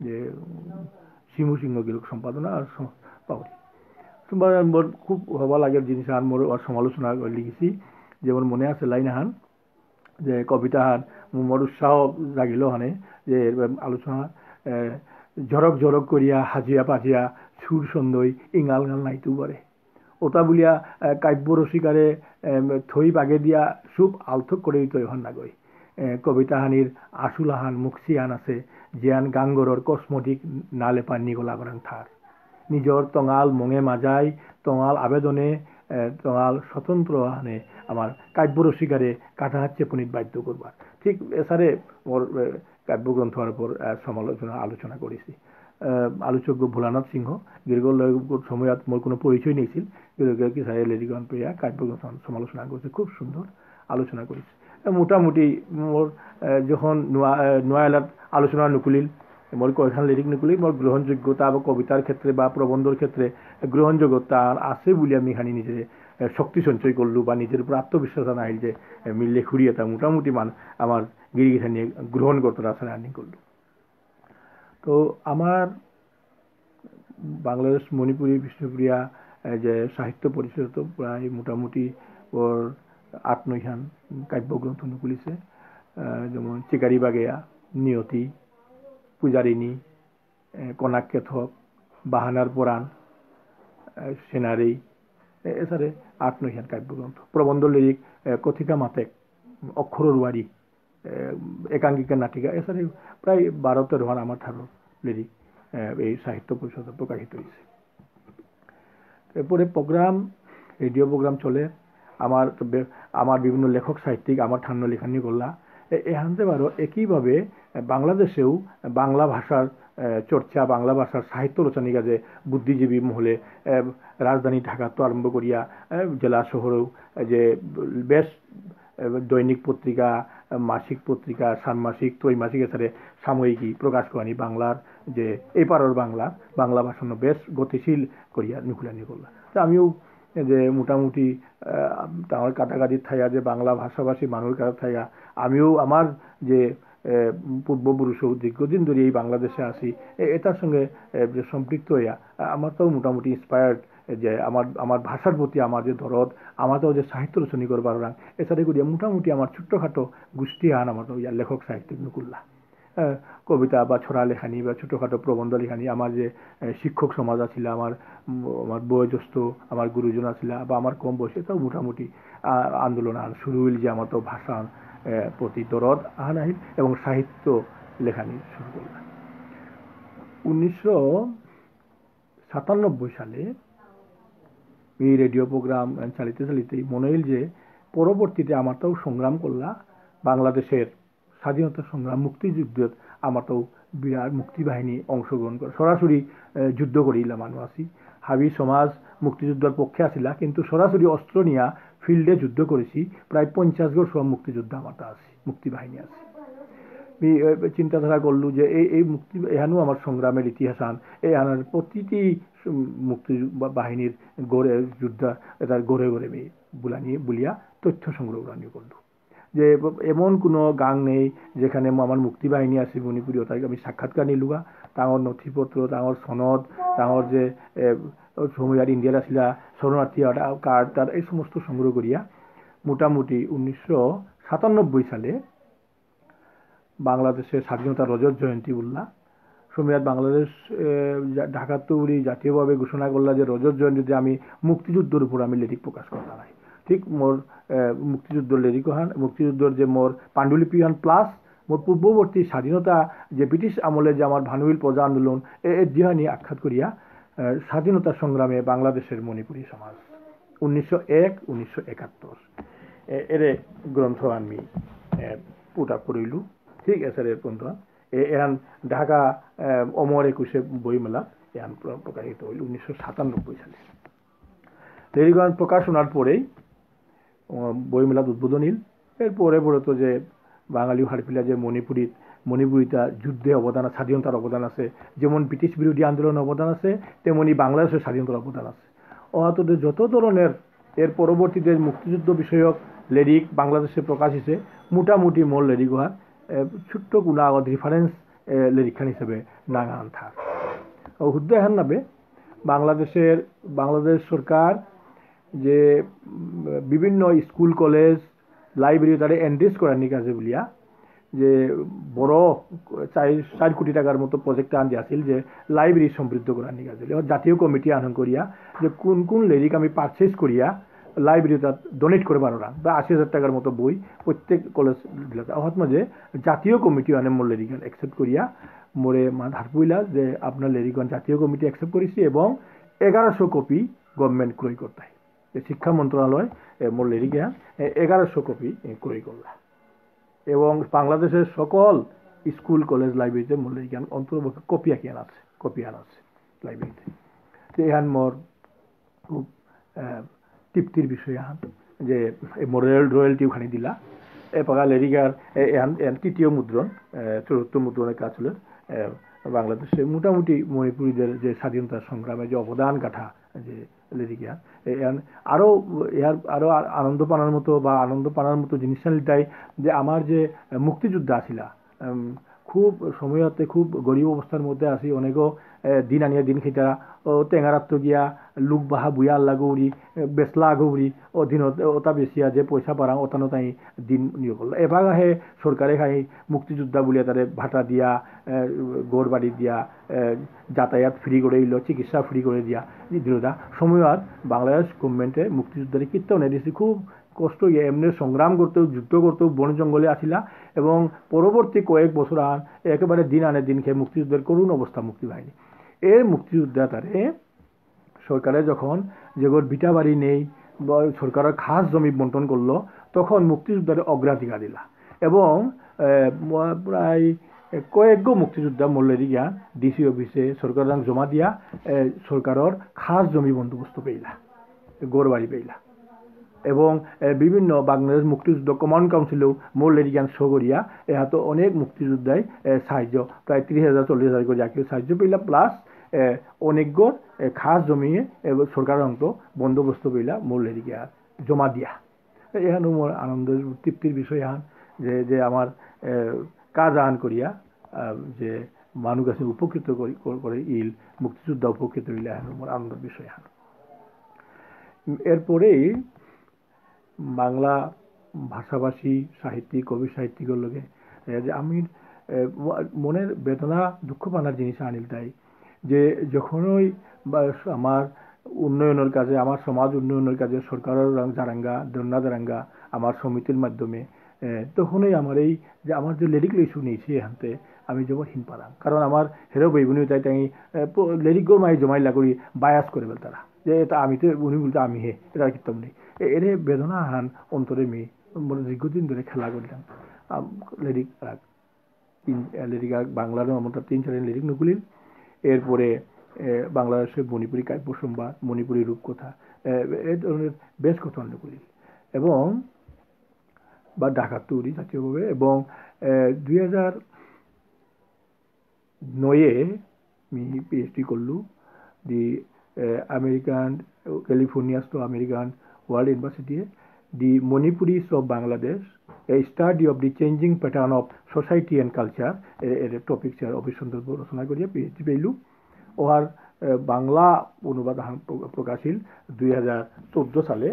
যে শিমু সিংহ গিলক সম্পাদনা আর পাওয়ারি তোমার মোর খুব হওয়া লাগের জিনিস আর মোর সমালোচনা লিখেছি যেমন মনে আছে লাইন হান যে কবিতা হান মোর উৎসাহ জাগিল হানে যে আলোচনা ঝরক ঝরক করিয়া হাজিয়া পাজিয়া সুর সন্দই ইঙাল গাল নাইতো পারে ওটা বুলিয়া কাব্য রসিকারে থই বাগে দিয়া খুব আলথক করে দিত এখন নাগৈ কবিতাহানির আসুলাহান মুক্সিয়ান আছে জিয়ান গাঙ্গরর কসমটিক নালে পানি গলা করান থার নিজর টঙাল মঙে মাজাই টঙাল আবেদনে টঙাল স্বতন্ত্র হানে আমার কাব্য রসিকারে কাটা হাচ্ছে পুনিত বাধ্য করবার ঠিক এসারে ওর কাব্যগ্রন্থের উপর আলোচনা করেছি আলোচক ভোলানাথ সিংহ দীর্ঘ সময়ত মোর কোনো পরিচয় নিয়েছিল কি সাহেব লেডিগন প্রিয়া কাব্যগ্রন্থ সমালোচনা করেছে খুব সুন্দর আলোচনা করেছে মোটামুটি মোর যখন নোয়ালাত আলোচনা নুকুলিল মোর কয়খান লিরিক নুকুলিল মোর গ্রহণযোগ্যতা বা কবিতার ক্ষেত্রে বা প্রবন্ধর ক্ষেত্রে গ্রহণযোগ্যতা আছে বলে আমি খানি নিজে শক্তি সঞ্চয় করলু বা নিজের উপর আত্মবিশ্বাস আনাইল যে আমি লেখুরি এটা মোটামুটি আমার গিরিগিঠা নিয়ে গ্রহণ করতে আছে রানিং করলু তো আমার বাংলাদেশ মণিপুরী বিষ্ণুপ্রিয়া যে সাহিত্য পরিষদ প্রায় মোটামুটি ওর 8-9খান কাব্যগ্রন্থ নুকুলিছে যেমন চিকারি বাগেয়া নিয়তি পূজারিনী কনাককেথক বাহানার পুরাণ সেনারি এছাড়ে 8-9খান কাব্যগ্রন্থ প্রবন্ধ লিরিক কথিকা মাতেক অক্ষরের ওয়ারি একাঙ্কিকা নাটিকা এছাড়া প্রায় 12-13খান আমার ঠাকুর লিরিক এই সাহিত্য পরিষদে প্রকাশিত হয়েছে এরপরে প্রোগ্রাম রেডিও প্রোগ্রাম চলে আমার বিভিন্ন লেখক সাহিত্যিক আমার ঠান্ডা লেখানি করলা এহানতে পারো একইভাবে বাংলাদেশেও বাংলা ভাষার চর্চা, বাংলা ভাষার সাহিত্য রচনার কাজে বুদ্ধিজীবী মহলে রাজধানী ঢাকা তো আরম্ভ করিয়া জেলা শহরেও যে বেশ দৈনিক পত্রিকা, মাসিক পত্রিকা, ষান্মাসিক, ত্রৈমাসিক এছাড়া সাময়িকী প্রকাশ করানি বাংলার যে এপারের বাংলা ভাষণ বেশ গতিশীল করিয়া নিকুলানি করলা। তো আমিও যে মোটামুটি আমার কাটাকাটির থাইয়া যে বাংলা ভাষাভাষী মানুষের কাছে থাইয়া আমিও আমার যে পূর্বপুরুষও দীর্ঘদিন ধরে এই বাংলাদেশে আসি এটার সঙ্গে যে সম্পৃক্ত হইয়া আমার তো মোটামুটি ইন্সপায়ার্ড যে আমার ভাষার প্রতি আমার যে দরদ, আমার তো যে সাহিত্য রচনা করবার রাং এছাড়া করিয়া মোটামুটি আমার ছোট্টখাটো গোষ্ঠী আন আমার তো লেখক সাহিত্যিক নকুল্লা কবিতা বা ছড়া লেখানি বা ছোটখাটো প্রবন্ধ লেখানি আমার যে শিক্ষক সমাজ আছিল, আমার বয়োজ্যেষ্ঠ আমার গুরুজন আছিল বা আমার কম বয়সে তাও মোটামুটি আন্দোলন আর শুরু হইল যে আমার তো ভাষা প্রতি দরদ আহান আহিল এবং সাহিত্য লেখানি শুরু করলাম। 1997 সালে এই রেডিও প্রোগ্রাম চালিতে চালিতেই মনে হইল যে পরবর্তীতে আমার তাও সংগ্রাম করলা বাংলাদেশের স্বাধীনতা সংগ্রাম মুক্তিযুদ্ধের আমার তো বিরাট মুক্তিবাহিনী অংশগ্রহণ করে সরাসরি যুদ্ধ করিলাম মানুষ আছি। হাবি সমাজ মুক্তিযুদ্ধের পক্ষে আসিলা কিন্তু সরাসরি অস্ত্র নিয়ে ফিল্ডে যুদ্ধ করেছি। প্রায় 50 গড় সব মুক্তিযুদ্ধ আমার আছে, মুক্তিবাহিনী আছে। চিন্তাধারা করলু যে এই মুক্তি এহানো আমার সংগ্রামের ইতিহাস আন এই আনার প্রতিটি মুক্তি বাহিনীর গড়ে যুদ্ধ এটার গড়ে গড়ে বুলিয়া তথ্য সংগ্রহ করলু যে এমন কোনো গাং নেই যেখানে আমার মুক্তিবাহিনী আছে মণিপুরীয় তাই আমি সাক্ষাৎকার নিলুগা তাঁর নথিপত্র, তাঁর সনদ, তাঁর যে সময় ইন্ডিয়ার আসিলা শরণার্থী কার্ড তার এই সমস্ত সংগ্রহ করিয়া মোটামুটি 1997 সালে বাংলাদেশের স্বাধীনতা রজত জয়ন্তী উল্লাহ সময় বাংলাদেশ ঢাকা তৈরি জাতীয়ভাবে ঘোষণা করলা যে রজত জয়ন্তীতে আমি মুক্তিযুদ্ধের উপর আমি লেরিক প্রকাশ করতে নাই। ঠিক মোর মুক্তিযুদ্ধ লেরিক হান মুক্তিযুদ্ধের যে মোর পাণ্ডুলিপি হান প্লাস মোর পূর্ববর্তী স্বাধীনতা যে ব্রিটিশ আমলে যে আমার ভানুইল প্রজা আন্দোলন এর দিহানি আখ্যাত করিয়া স্বাধীনতা সংগ্রামে বাংলাদেশের মণিপুরী সমাজ 1901-1971 এর গ্রন্থ আমি পুটা করিলু। ঠিক আছে রে বন্ধু এহান ঢাকা অমর 21 বইমেলা এহান প্রকাশিত হইল 1997 সালে। লেরিগঞ্জ প্রকাশনার পরেই বইমেলা উদ্বোধন হইল। এরপরে তো যে বাঙালি হারপিলা যে মণিপুরিতা যুদ্ধে অবদান স্বাধীনতার অবদান আছে, যেমন ব্রিটিশ বিরোধী আন্দোলনের অবদান আছে তেমনি বাংলাদেশের স্বাধীনতার অবদান আছে। অহাতদের যত ধরনের এর পরবর্তীতে মুক্তিযুদ্ধ বিষয়ক লেরিক বাংলাদেশে প্রকাশ হয়েছে মোটামুটি মোর লেরিক হওয়ার ছোট্ট কোনো আগত রেফারেন্স লেরিখান হিসেবে নাগান থাক হুদ্দ এখান নাবে বাংলাদেশ সরকার যে বিভিন্ন স্কুল কলেজ লাইব্রেরি তারা এনরিচ করার কাজে বলিয়া যে বড় 4 কোটি টাকার মতো প্রজেক্ট আন দিয়েছিল যে লাইব্রেরি সমৃদ্ধ করার কাজে জাতীয় কমিটি আহ্বান করিয়া যে কোন লেরিক আমি পারচেজ করিয়া লাইব্রেরিটা ডোনেট করে পারো না বা 80,000 টাকার মতো বই প্রত্যেক কলেজ অর্থাৎ মাঝে জাতীয় কমিটি আনে মোর লেরিগন অ্যাকসেপ্ট করিয়া মোরে হাত পইলা যে আপনার লেরিগন জাতীয় কমিটি অ্যাকসেপ্ট করেছি এবং 1100 কপি গভর্নমেন্ট ক্রয় করতে হয়। শিক্ষা মন্ত্রণালয় মোর লেরিগা 1100 কপি ক্রয় করলা এবং বাংলাদেশের সকল স্কুল কলেজ লাইব্রেরিতে মোর লেরিগান অন্তর্ভুক্ত কপি আন আছে লাইব্রেরিতে। তো এহান মোর খুব তৃপ্তির বিষয় আহান যে রয়্যালটি ওখানে দিলা এপাকা লেরিগার তৃতীয় মুদ্রণ চতুর্থ মুদ্রণের কাজ হল বাংলাদেশে মোটামুটি মণিপুরীদের যে স্বাধীনতা সংগ্রামে যে অবদান গাথা যে লেরিগা আরো আনন্দ পানার মতো জিনিস তাই যে আমার যে মুক্তিযোদ্ধা আসিলা খুব সময়তে খুব গরিব অবস্থার মধ্যে আসি অনেকও দিন আনিয়া দিন খেতারা ও টেঙারাত্ম গিয়া লুক বাহা বুয়া আল্লা গৌরি বেসলা গৌরি অধীনত ওটা বেশিয়া যে পয়সা পারা ওটানো তাই দিন নিয়ে করলো এবার আহে সরকারে খাই মুক্তিযোদ্ধা বলিয়া তাদের ভাটা দিয়া গড় বাড়ি দিয়া যাতায়াত ফ্রি করে দিল, চিকিৎসা ফ্রি করে দিয়া দিলদা সময়ত বাংলাদেশ গভর্নমেন্টে মুক্তিযোদ্ধারে কীর্তন দিয়েছে খুব কষ্ট এমনি সংগ্রাম করতেও যুদ্ধ করতেও বন জঙ্গলে আসিলা এবং পরবর্তী কয়েক বছর একেবারে দিন আনে দিন খেয়ে মুক্তিযুদ্ধের করুণ অবস্থা মুক্তিবাহিনী এর মুক্তিযোদ্ধা তারে সরকারে যখন যেগুলোর বিটা বাড়ি নেই বা সরকারের খাস জমি বন্টন করলো তখন মুক্তিযোদ্ধারে অগ্রাধিকার দিলা এবং প্রায় কয়েকগো মুক্তিযোদ্ধা মল্লেরি গিয়া ডিসি অফিসে সরকার জমা দিয়া সরকারের খাস জমি বন্দোবস্ত পেইলা, গড় বাড়ি পেইলা। এবং বিভিন্ন বাংলাদেশ মুক্তিযুদ্ধ কমান্ড কাউন্সিলেও মল্লেরি জ্ঞান সগরিয়া এহাতো অনেক মুক্তিযোদ্ধাই সাহায্য, প্রায় 30,000 40,000 করে জাতীয় সাহায্য পেইলা, প্লাস অনেকগড় খাস জমিয়ে সরকারের অন্ত বন্দোবস্ত পেইলা মল্লেরি গিয়া জমা দিয়া। এখানে মোর আনন্দের তৃপ্তির বিষয় আন যে আমার কাজ আন করিয়া যে মানুষ আছে উপকৃত করে ইল মুক্তিযোদ্ধা উপকৃত হইলে এখন মোর আনন্দের বিষয় আন। এরপরেই বাংলা ভাষাভাষী সাহিত্যিক কবি সাহিত্যিকের লগে যে আমি মনের বেদনা দুঃখ পানার জিনিস আনিল তাই যে যখনই আমার উন্নয়নের কাজে, আমার সমাজ উন্নয়নের কাজে সরকারের জারাঙ্গা দন্যা জারাঙ্গা আমার সমিতির মাধ্যমে, তখনই আমার এই যে আমার যে লিরিক লই শুনেছি এখানতে আমি যখন হিন পারাম, কারণ আমার হেরো বইবুনি তাই তাই লিরিকগুলো মাই জমাইলা করি বায়াস করে বল তারা যে এটা আমি তো উনি বলতে আমি হে এটা কিতাম নেই এর বেদনা হান অন্তরে মেয়ে দীর্ঘদিন ধরে খেলা করলাম লিরিক লিরিক বাংলার আমার 3-4 লিরিক নকুলিল। এরপরে বাংলাদেশের মণিপুরী কাব্য সম্ভার, মণিপুরী রূপকথা, এই ধরনের বেশ কথা নকুলিল এবং বা ঢাকার তৈরি জাতীয়ভাবে। এবং 2009-এ আমি পিএইচডি করলু দি আমেরিকান ক্যালিফোর্নিয়াস তো American world university the Manipuris of Bangladesh a study of the changing pattern of society and culture এর টপিক অভিসন্দর্ভ রচনা করিয়া পিএইচডি পেইলু। ওহার বাংলা অনুবাদ প্রকাশিল 2014 সালে,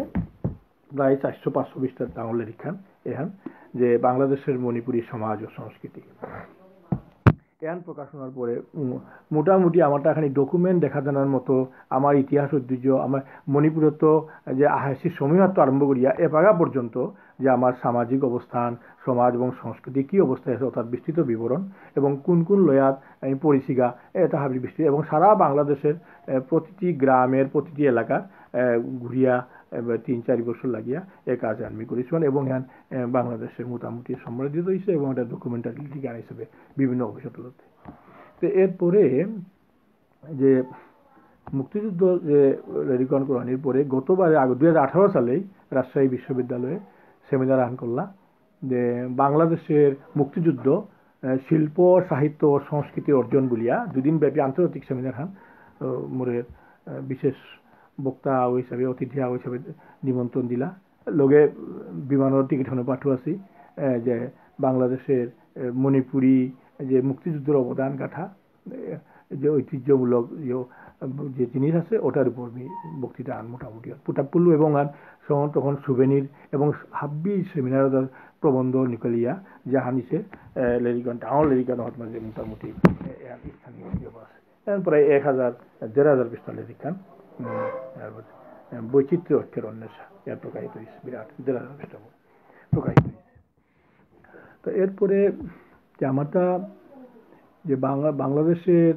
প্রায় 400-500 পৃষ্ঠার ডাঙর লিরিখান এখান যে বাংলাদেশের মণিপুরী সমাজ ও সংস্কৃতি। এখান প্রকাশনার পরে মোটামুটি আমারটা এখানে ডকুমেন্ট দেখা জানার মতো আমার ইতিহাস ঐতিহ্য, আমার মণিপুরের তো যে আহাসিক সমীহত্ব আরম্ভ করিয়া এপাগা পর্যন্ত যে আমার সামাজিক অবস্থান, সমাজ এবং সংস্কৃতি কী অবস্থায় আছে অর্থাৎ বিস্তৃত বিবরণ এবং কোন কোন লয়াত আমি পরিচিকা এটা হাবি বিস্তৃত এবং সারা বাংলাদেশের প্রতিটি গ্রামের প্রতিটি এলাকার ঘুরিয়া 3-4 বছর লাগিয়া এ কাজ আমি করেছিলাম এবং এখন বাংলাদেশের মোটামুটি সম্রাজিত হয়েছে এবং এটা ডকুমেন্টারি গান হিসেবে বিভিন্ন অভিজ্ঞতাতে। তো এরপরে যে মুক্তিযুদ্ধ যে রেডিকন করানির পরে গতবারে 2018 সালেই রাজশাহী বিশ্ববিদ্যালয়ে সেমিনার আন করলাম যে বাংলাদেশের মুক্তিযুদ্ধ শিল্প সাহিত্য ও সংস্কৃতি অর্জন বলিয়া 2 দিন ব্যাপী আন্তর্জাতিক সেমিনার হান মোরের বিশেষ বক্তা হিসাবে অতিথি হিসাবে নিমন্ত্রণ দিলা। লগে বিমানের টিকিট হনে পাঠু আছি যে বাংলাদেশের মণিপুরী যে মুক্তিযুদ্ধের অবদান গাথা যে ঐতিহ্যমূলক যে জিনিস আছে ওটার উপর আমি বক্তৃতা আন মোটামুটি পুটাপুল্লু এবং আর তখন সুবেনির এবং হাব্বি সেমিনার প্রবন্ধ নিকলিয়া যাহা নিচে লেরিকন ডাঙর লেরিকন হত মানে মোটামুটি স্থানীয় আছে প্রায় 1,000-1,500 পৃষ্ঠা লেরিকান বৈচিত্র্য অক্ষের অন্বেষা এর প্রকাশিত হয়েছে, বিরাট 1,500 পৃষ্ঠা প্রকাশিত হয়েছে। তো এরপরে যে আমারটা যে বাংলাদেশের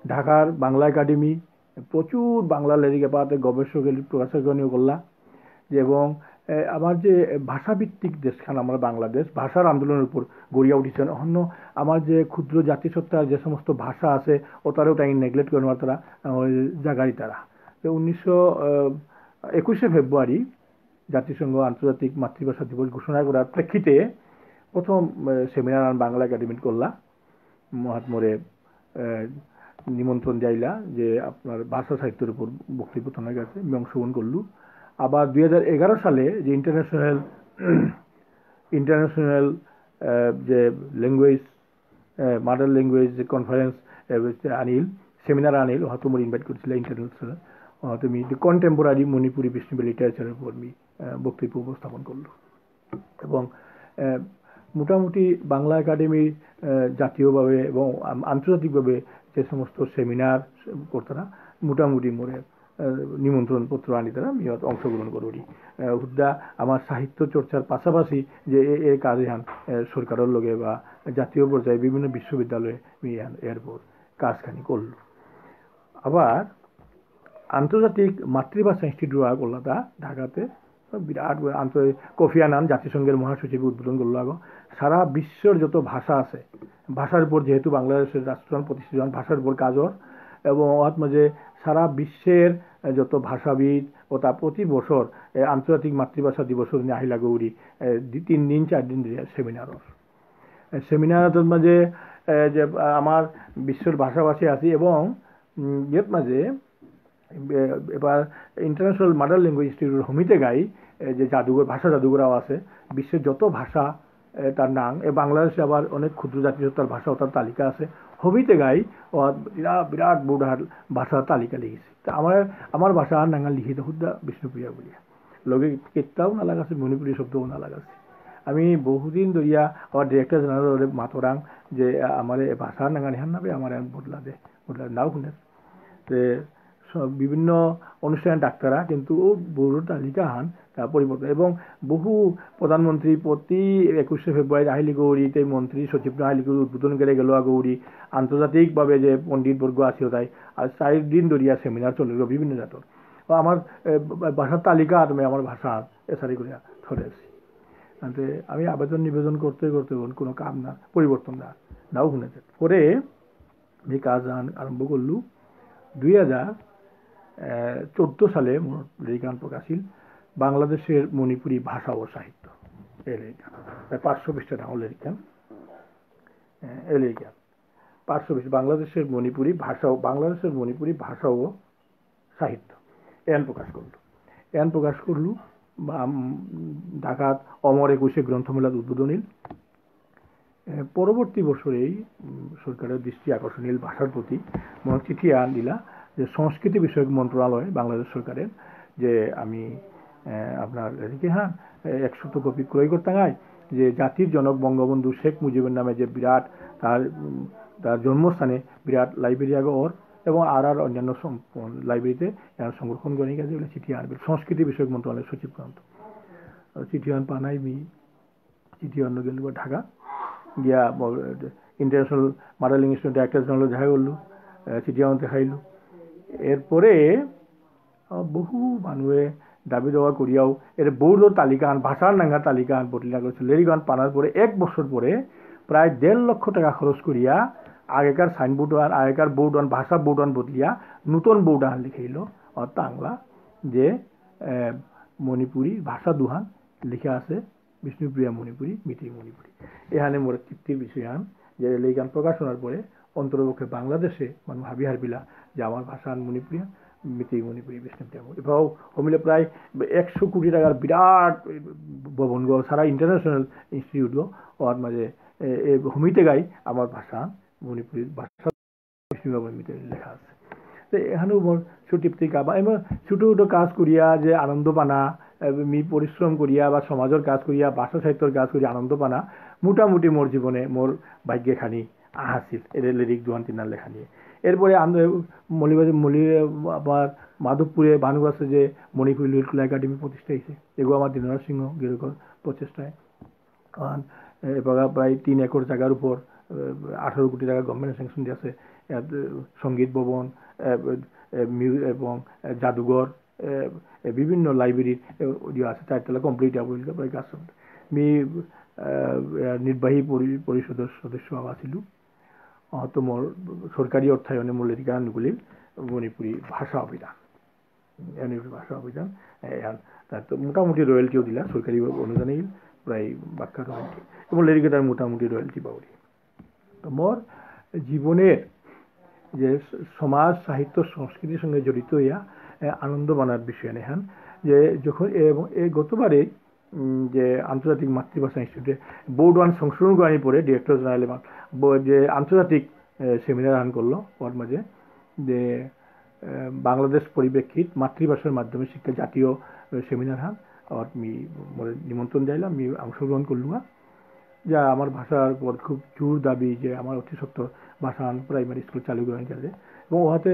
ঢাকার বাংলা একাডেমি প্রচুর বাংলা লেরিকা পাতে গবেষক প্রকাশকনীয় করলা যে এবং আমার যে ভাষাভিত্তিক দেশখান আমার বাংলাদেশ ভাষার আন্দোলনের উপর গড়িয়া উঠেছেন অন্য আমার যে ক্ষুদ্র জাতিসত্তার যে সমস্ত ভাষা আছে ও তারাও তাই নেগলেক্ট করে তারা জাগারি তারা 1921 ফেব্রুয়ারি জাতিসংঘ আন্তর্জাতিক মাতৃভাষা দিবস ঘোষণা করার প্রেক্ষিতে প্রথম সেমিনার বাংলা একাডেমি করলা। মহাত্মরে নিমন্ত্রণ যাইলা যে আপনার ভাষা সাহিত্যের উপর বক্তব্য তোনার কাছে আমি অংশগ্রহণ করলু। আবার 2011 সালে যে ইন্টারন্যাশনাল যে ল্যাঙ্গুয়েজ মাদার ল্যাঙ্গুয়েজ যে কনফারেন্স আনিল সেমিনার আনিল হয়তো মোর ইনভাইট করেছিল ইন্টারন্যাশনাল হয়তো আমি কন্টেম্পোরারি মণিপুরি বিষ্ণু লিটারেচারের উপর আমি বক্তব্য উপস্থাপন করলো এবং মোটামুটি বাংলা একাডেমি জাতীয়ভাবে এবং আন্তর্জাতিকভাবে যে সমস্ত সেমিনার করতারা মোটামুটি মোরে নিমন্ত্রণ পত্র আনি তারা আমি অংশগ্রহণ করি হুদ্দা আমার সাহিত্য চর্চার পাশাপাশি যে এর কাজে হান সরকারের লগে বা জাতীয় পর্যায়ে বিভিন্ন বিশ্ববিদ্যালয়ে আমি এরপর কাজখানি করল। আবার আন্তর্জাতিক মাতৃভাষা ইনস্টিটিউট করলা তা ঢাকাতে বিরাট আন্তর্জাতিক কোফি আনান জাতিসংঘের মহাসচিব উদ্বোধন করলো আগো সারা বিশ্বের যত ভাষা আছে ভাষার উপর যেহেতু বাংলাদেশের রাষ্ট্রগান প্রতিষ্ঠিত ভাষার উপর কাজর এবং ওর মাঝে সারা বিশ্বের যত ভাষাবিদ ও তা প্রতি বছর আন্তর্জাতিক মাতৃভাষা দিবস নিয়ে আহিলা গৌরী 3 দিন 4 দিন সেমিনারের মাঝে যে আমার বিশ্বের ভাষাভাষী আছি এবং ইয়ের মাঝে এবার ইন্টারন্যাশনাল মাদার ল্যাঙ্গুয়েজ ইনস্টিটিউট হমিতে গাই যে জাদুঘর ভাষা জাদুঘরাও আছে বিশ্বের যত ভাষা তার নাম বাংলাদেশে আবার অনেক ক্ষুদ্র জাতিসত্তার ভাষা তার তালিকা আছে হবিতে গাই ও বিরাট বুড়ার ভাষার তালিকা লিখেছে তা আমার ভাষা আর নাঙ্গা লিখিত হুদ্দা বিষ্ণুপ্রিয়া বলিয়া লগে কেতাও না লাগাছে মণিপুরী শব্দও না লাগাছে আমি বহুদিন ধরিয়া আমার ডিরেক্টর জেনারেল মাতরাং যে আমার ভাষা নাঙ্গা নিহান নাবে আমার বদলা নাও শুনে যে বিভিন্ন অনুষ্ঠানে ডাক্তাররা কিন্তু বড় তালিকা হান তা পরিবর্তন এবং বহু প্রধানমন্ত্রী প্রতি 21শে ফেব্রুয়ারি আহিলি গৌরীতে মন্ত্রী সচিব আহিলি গৌরী উদ্বোধন করে গেল গৌরী আন্তর্জাতিকভাবে যে পণ্ডিত বর্গ আছে তাই আর 4 দিন ধরিয়া সেমিনার চলে গেল বিভিন্ন জাতর আমার ভাষার তালিকা তুমি আমার ভাষা এসারি করিয়া ধরে আছি আমি আবেদন নিবেদন করতে কোনো কাম না পরিবর্তন নাও শুনেছে পরে যে কাজ আরম্ভ করলু 2014 সালে মোর লেখান প্রকাশিল বাংলাদেশের মণিপুরী ভাষা ও সাহিত্য এই লেখান 500 পৃষ্ঠা ডাঙর লেখান এই লেখান 500 পৃষ্ঠা বাংলাদেশের মণিপুরী ভাষা ও সাহিত্য এন প্রকাশ করলু ঢাকাত অমর 21 গ্রন্থমেলার উদ্বোধনীল পরবর্তী বছরেই সরকারের দৃষ্টি আকর্ষণীয় ভাষার প্রতি মনে চিঠি আন দিলা যে সংস্কৃতি বিষয়ক মন্ত্রণালয় বাংলাদেশ সরকারের যে আমি আপনার এদিকে 100 কপি ক্রয় করতে গাই যে জাতির জনক বঙ্গবন্ধু শেখ মুজিবের নামে যে বিরাট তার জন্মস্থানে বিরাট লাইব্রেরি আগর এবং আর অন্যান্য লাইব্রেরিতে সংরক্ষণ করে গেছে বলে চিঠি আনবে সংস্কৃতি বিষয়ক মন্ত্রণালয়ের সচিব গ্রন্থ চিঠি আন পানাই চিঠি আন গেল ঢাকা গিয়া international mother language director general দেখা করলো চিঠি আনতে খাইলো এরপরে বহু মানুষে দাবি দেওয়া করিয়াও এর বৌদ্ধ তালিকা ভাষার নাঙ্গা তালিকা বদলিয়া করেছিল লেরিগান পানার পরে 1 বছর পরে প্রায় 1.5 লক্ষ টাকা খরচ করিয়া আগেকার সাইনবোর্ড আগেকার বোর্ড ভাষা বোর্ড বদলিয়া নতুন বোর্ড লিখাইল বাংলা যে মণিপুরী ভাষা দুহান লিখা আছে বিষ্ণুপ্রিয়া মণিপুরী মিতি মণিপুরী এখানে মোর তৃপ্তির বিষয় যে লেখান প্রকাশনার পরে অন্তর্পক্ষে বাংলাদেশে মানুষ ভাবি হারবিলা যে আমার ভাষা মণিপুরিয়া মিতি মণিপুরী বিষ্ণুপ্রিয়া এভাবেও হমিলে প্রায় 100 কোটি টাকার বিরাট ভবন সারা ইন্টারন্যাশনাল ইনস্টিটিউট ওর মাঝে হমিতে গাই আমার ভাষা মণিপুরী ভাষা বিষ্ণুপ্রিয়া লেখা আছে তো এখানেও মোর সুতৃপ্তি কাবা এমন ছোটো ছোটো কাজ করিয়া যে আনন্দ পানা মি পরিশ্রম করিয়া বা সমাজের কাজ করিয়া ভাষা সাহিত্যের কাজ করিয়া আনন্দ পানা মোটামুটি মোর জীবনে মোর ভাগ্যখানি আহাছিল এর লিরিক 2-3 লেখা নিয়ে এরপরে আবার মাধবপুরে বানুগাছে যে মণিপুরী লিরিক্যাল একাডেমি প্রতিষ্ঠা হয়েছে এগুলো আমার দিনরাজ সিংহ গিরকর প্রচেষ্টায় প্রায় 3 একর জায়গার উপর 18 কোটি টাকা গভর্নমেন্ট স্যাংশন দিয়েছে সঙ্গীত ভবন এবং জাদুঘর বিভিন্ন লাইব্রেরির আছে 4 তলা কমপ্লিট প্রায় কাজ আমি নির্বাহী পরিষদের সদস্য আছিল তো মোর সরকারি অর্থায়নে মোর লেখিকানগুলির মণিপুরী ভাষা অভিধান তার তো মোটামুটি রয়্যালটিও দিলা সরকারি অনুদানে প্রায় বাক্যা রয়্যালটি এবং লেখিকাটার মোটামুটি রয়্যালটি পাওয়া তো মোর জীবনের যে সমাজ সাহিত্য সংস্কৃতির সঙ্গে জড়িত হইয়া আনন্দ বানার বিষয় নেহান যে যখন এই গতবারে যে আন্তর্জাতিক মাতৃভাষা ইনস্টিটিউটে বোর্ড 1 সংশোধন করার পরে ডিরেক্টর জেনারেল যে আন্তর্জাতিক সেমিনার আন করলো ওর মাঝে যে বাংলাদেশ পরিপ্রেক্ষিত মাতৃভাষার মাধ্যমে শিক্ষা জাতীয় সেমিনার হান আমি নিমন্ত্রণ যাইলাম আমি অংশগ্রহণ করলুম যা আমার ভাষার পর খুব জোর দাবি যে আমার অতি সত্তর ভাষা প্রাইমারি স্কুল চালু করেন গেছে এবং ওহাতে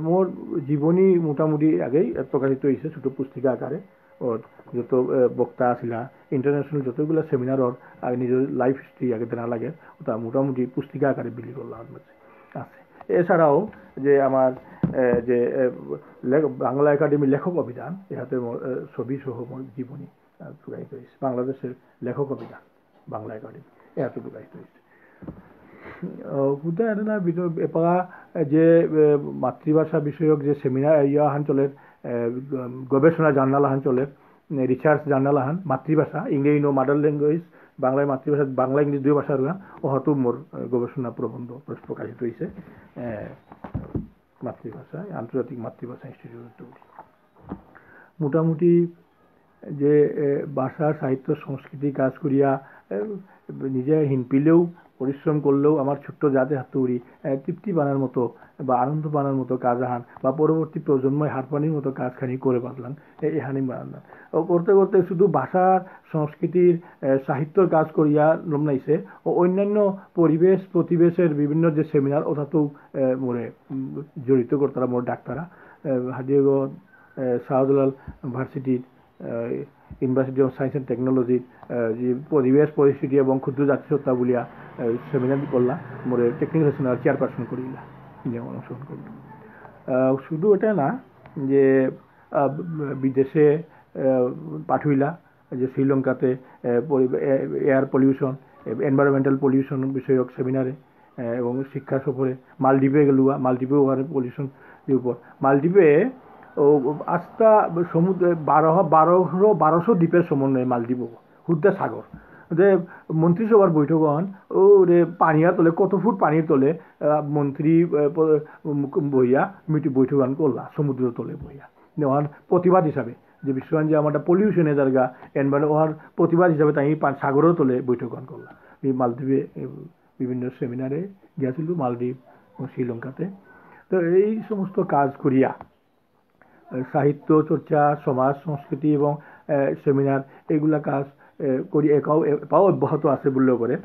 মোর জীবনী মোটামুটি আগেই প্রকাশিত হয়েছে ছোটো পুস্তিকা আকারে ওর যত বক্তা আসিলা ইন্টারন্যাশনাল যতগুলো সেমিনারর আগে নিজের লাইফ হিস্ট্রি আগে দেনা লাগে ওটা মোটামুটি পুস্তিকা আকারে বিলি করলাম আছে এছাড়াও যে আমার যে বাংলা একাডেমি লেখক অভিধান ইহাতে ছবি সহ মোৰ জীবনী প্ৰকাশিত হয়েছে। বাংলাদেশেৰ লেখক অভিধান বাংলা একাডেমি ইহাতে প্ৰকাশিত হয়েছে। বুদ্ধা এনে এপাৰা যে মাতৃভাষা বিষয়ক যে সেমিনার ইয়াহান চলে, গবেষণা জার্নাল আহান চলে, রিসার্চ জার্নাল আহান মাতৃভাষা ইংরেজি নো মাদার ল্যাঙ্গুয়েজ বাংলায় মাতৃভাষা বাংলা ইংরেজি দুই ভাষা রোয়া অহাতো মোর গবেষণা প্রবন্ধ প্রকাশিত হয়েছে মাতৃভাষায় আন্তর্জাতিক মাতৃভাষা ইনস্টিটিউট। মোটামুটি যে ভাষা সাহিত্য সংস্কৃতি কাজ করিয়া নিজে হিনপিলেও পরিশ্রম করলেও আমার ছোট্ট জাতে হাতুড়ি তৃপ্তি বানার মতো বা আনন্দ বানার মতো কাজ আহান বা পরবর্তী প্রজন্ময় হারপানির মতো কাজখানি করে পারলাম এহানি বানালাম। ও করতে করতে শুধু ভাষার সংস্কৃতির সাহিত্যর কাজ করিয়া লমনাইছে ও অন্যান্য পরিবেশ প্রতিবেশের বিভিন্ন যে সেমিনার ওটাতেও মোরে জড়িত করতারা মোর ডাক্তারা হাজিগঞ্জ শাহজালাল ভার্সিটির ইউনিভার্সিটি অফ সায়েন্স অ্যান্ড টেকনোলজির যে পরিবেশ পরিস্থিতি এবং ক্ষুদ্র জাতিসত্তা বলিয়া সেমিনার করলা মোরে টেকনিক্যাল সেমিনার চেয়ারপারসন করিলা যেমন অংশগ্রহণ করল। শুধু এটা না যে বিদেশে পাঠইলা যে শ্রীলঙ্কাতে এয়ার পলিউশন এনভায়রনমেন্টাল পলিউশন বিষয়ক সেমিনারে এবং শিক্ষা সফরে মালদ্বীপে গেলুয়া মালদ্বীপে ওখানে পলিউশন উপর মালদ্বীপে আস্তা সমুদ্র 1200 দ্বীপের সমন্বয়ে মালদ্বীপ হুদ্দা সাগর যে মন্ত্রিসভার বৈঠক হন ও রে পানিয়া তোলে কত ফুট পানির তোলে মন্ত্রী বইয়া মিটি বৈঠক হন করলা সমুদ্র তোলে বইয়া ওহার প্রতিবাদ হিসাবে যে বিশ্ববান যে আমারটা পলিউশনে জায়গা এনভায়রনমেন্ট ওহার প্রতিবাদ হিসাবে তাই সাগরও তোলে বৈঠক হন করলা এই মালদ্বীপে বিভিন্ন সেমিনারে গিয়েছিল মালদ্বীপ ও শ্রীলঙ্কাতে। তো এই সমস্ত কাজ করিয়া সাহিত্য চর্চা সমাজ সংস্কৃতি এবং সেমিনার এইগুলা কাজ করি এপাও অব্যাহত আছে বললেও করে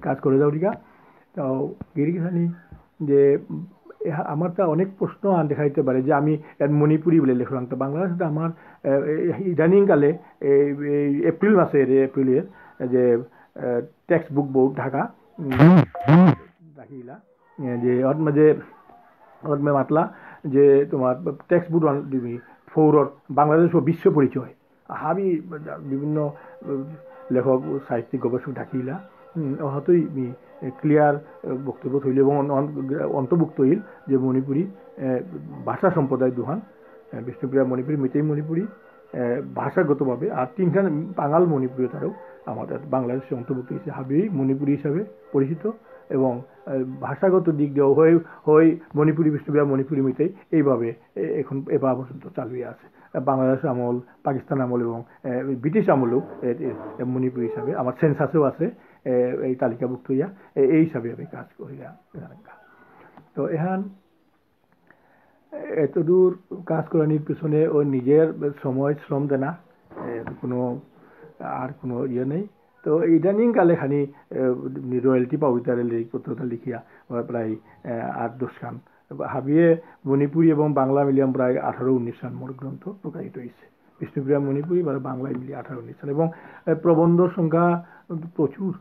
কাজ করে যাও টিকা। তো গিরিখানি যে আমার তা অনেক প্রশ্ন আন দেখাইতে পারে যে আমি মণিপুরি বলে লেখলাম। তো বাংলাদেশে আমার ইদানিংকালে এপ্রিল মাসের এপ্রিলের যে টেক্সট বুক বোর্ড ঢাকা রাখিলা যে ওর মাঝে মাতলা যে তোমার টেক্সট বুক ফৌরর বাংলাদেশ ও বিশ্ব পরিচয় হাবি বিভিন্ন লেখক সাহিত্যিক গবেষক ডাকিলা হয়তোই ক্লিয়ার বক্তব্য থইল এবং অন্তর্ভুক্ত হইল যে মণিপুরী ভাষা সম্প্রদায় দুহান বিষ্ণুপ্রিয়া মণিপুরী মিতেই মণিপুরী ভাষাগতভাবে আর তিনখান বাঙাল মণিপুরী তারাও আমাদের বাংলাদেশে অন্তর্ভুক্ত হয়েছে হাবি মণিপুরী হিসাবে পরিচিত এবং ভাষাগত দিক দিয়েও হয়ে মণিপুরী বিষ্ণুপ্রিয়া মণিপুরী মিতেই এইভাবে এখন এবার পর্যন্ত চালুই আছে। বাংলাদেশ আমল পাকিস্তান আমল এবং ব্রিটিশ আমলেও মণিপুরী হিসাবে আমার সেন্সাসেও আছে এই তালিকাভুক্ত হইয়া এই হিসাবে আমি কাজ করিয়া। তো এখান এতদূর কাজ করানির পিছনে ও নিজের সময় শ্রম দেনা কোনো আর কোনো ইয়ে নেই। তো ইদানিং কালে খানি রয়্যালটি পাউতারে লিখিপত্রটা লিখিয়া প্রায় 8-10 খান হাবিয়ে মণিপুরী এবং বাংলা মিলিয়াম প্রায় 18-19 খান মোট গ্রন্থ প্রকাশিত হয়েছে বিষ্ণুপ্রিয়া মণিপুরী বা বাংলায় মিলিয়ে 18-19 খান এবং প্রবন্ধ সংখ্যা প্রচুর।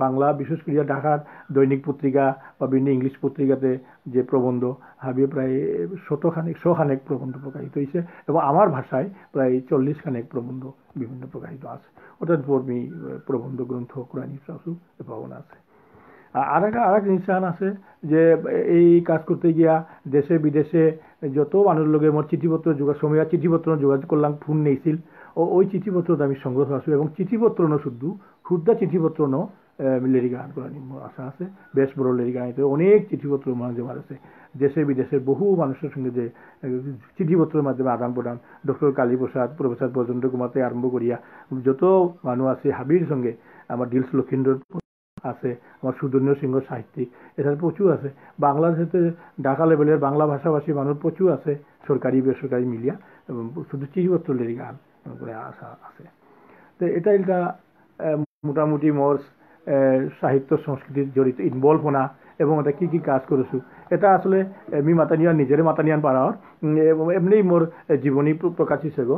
বাংলা বিশেষ করে ঢাকার দৈনিক পত্রিকা বা বিভিন্ন ইংলিশ পত্রিকাতে যে প্রবন্ধ হাবিয়ে প্রায় 100 প্রবন্ধ প্রকাশিত হয়েছে এবং আমার ভাষায় প্রায় 40 খানেক প্রবন্ধ বিভিন্ন প্রকাশিত আছে। অর্থাৎ বর্মী প্রবন্ধ গ্রন্থ কোরআনী পাওনা আছে। আর এক জিনিস আছে যে এই কাজ করতে গিয়া দেশে বিদেশে যত মানুষের লগে আমার চিঠিপত্র সময় চিঠিপত্র যোগাযোগ করলাম ফোন নেইছিল ও ওই চিঠিপত্রটা আমি সংগ্রহ আছো এবং চিঠিপত্র ন শুধু ক্ষুদ্রা চিঠিপত্র ন লেরি গান করার আশা আছে। বেশ বড় লেরি গানিতে অনেক চিঠিপত্র জমা আছে দেশে বিদেশের বহু মানুষের সঙ্গে যে চিঠিপত্রের মাধ্যমে আদান প্রদান ডক্টর কালীপ্রসাদ প্রফেসর ব্রজেন্দ্র কুমারতে আরম্ভ করিয়া যত মানুষ আছে হাবির সঙ্গে আমার ডিলস লক্ষিন্দ্র আছে আমার সুদর্ণ সিংহ সাহিত্যিক এখানে প্রচুর আছে। বাংলাদেশে ঢাকা লেভেলের বাংলা ভাষাভাষী মানুষ প্রচুর আছে সরকারি বেসরকারি মিলিয়া এবং শুধু চিঠিপত্র লেরি গান করে আশা আছে। তো এটা মোটামুটি মোর সাহিত্য সংস্কৃতির জড়িত ইনভলভ এবং এটা কি কাজ করেছো এটা আসলে আমি মাতানিয়ান নিজের মাতানিয়ান পাড়ার এমনি মোর জীবনী প্রকাশিত গো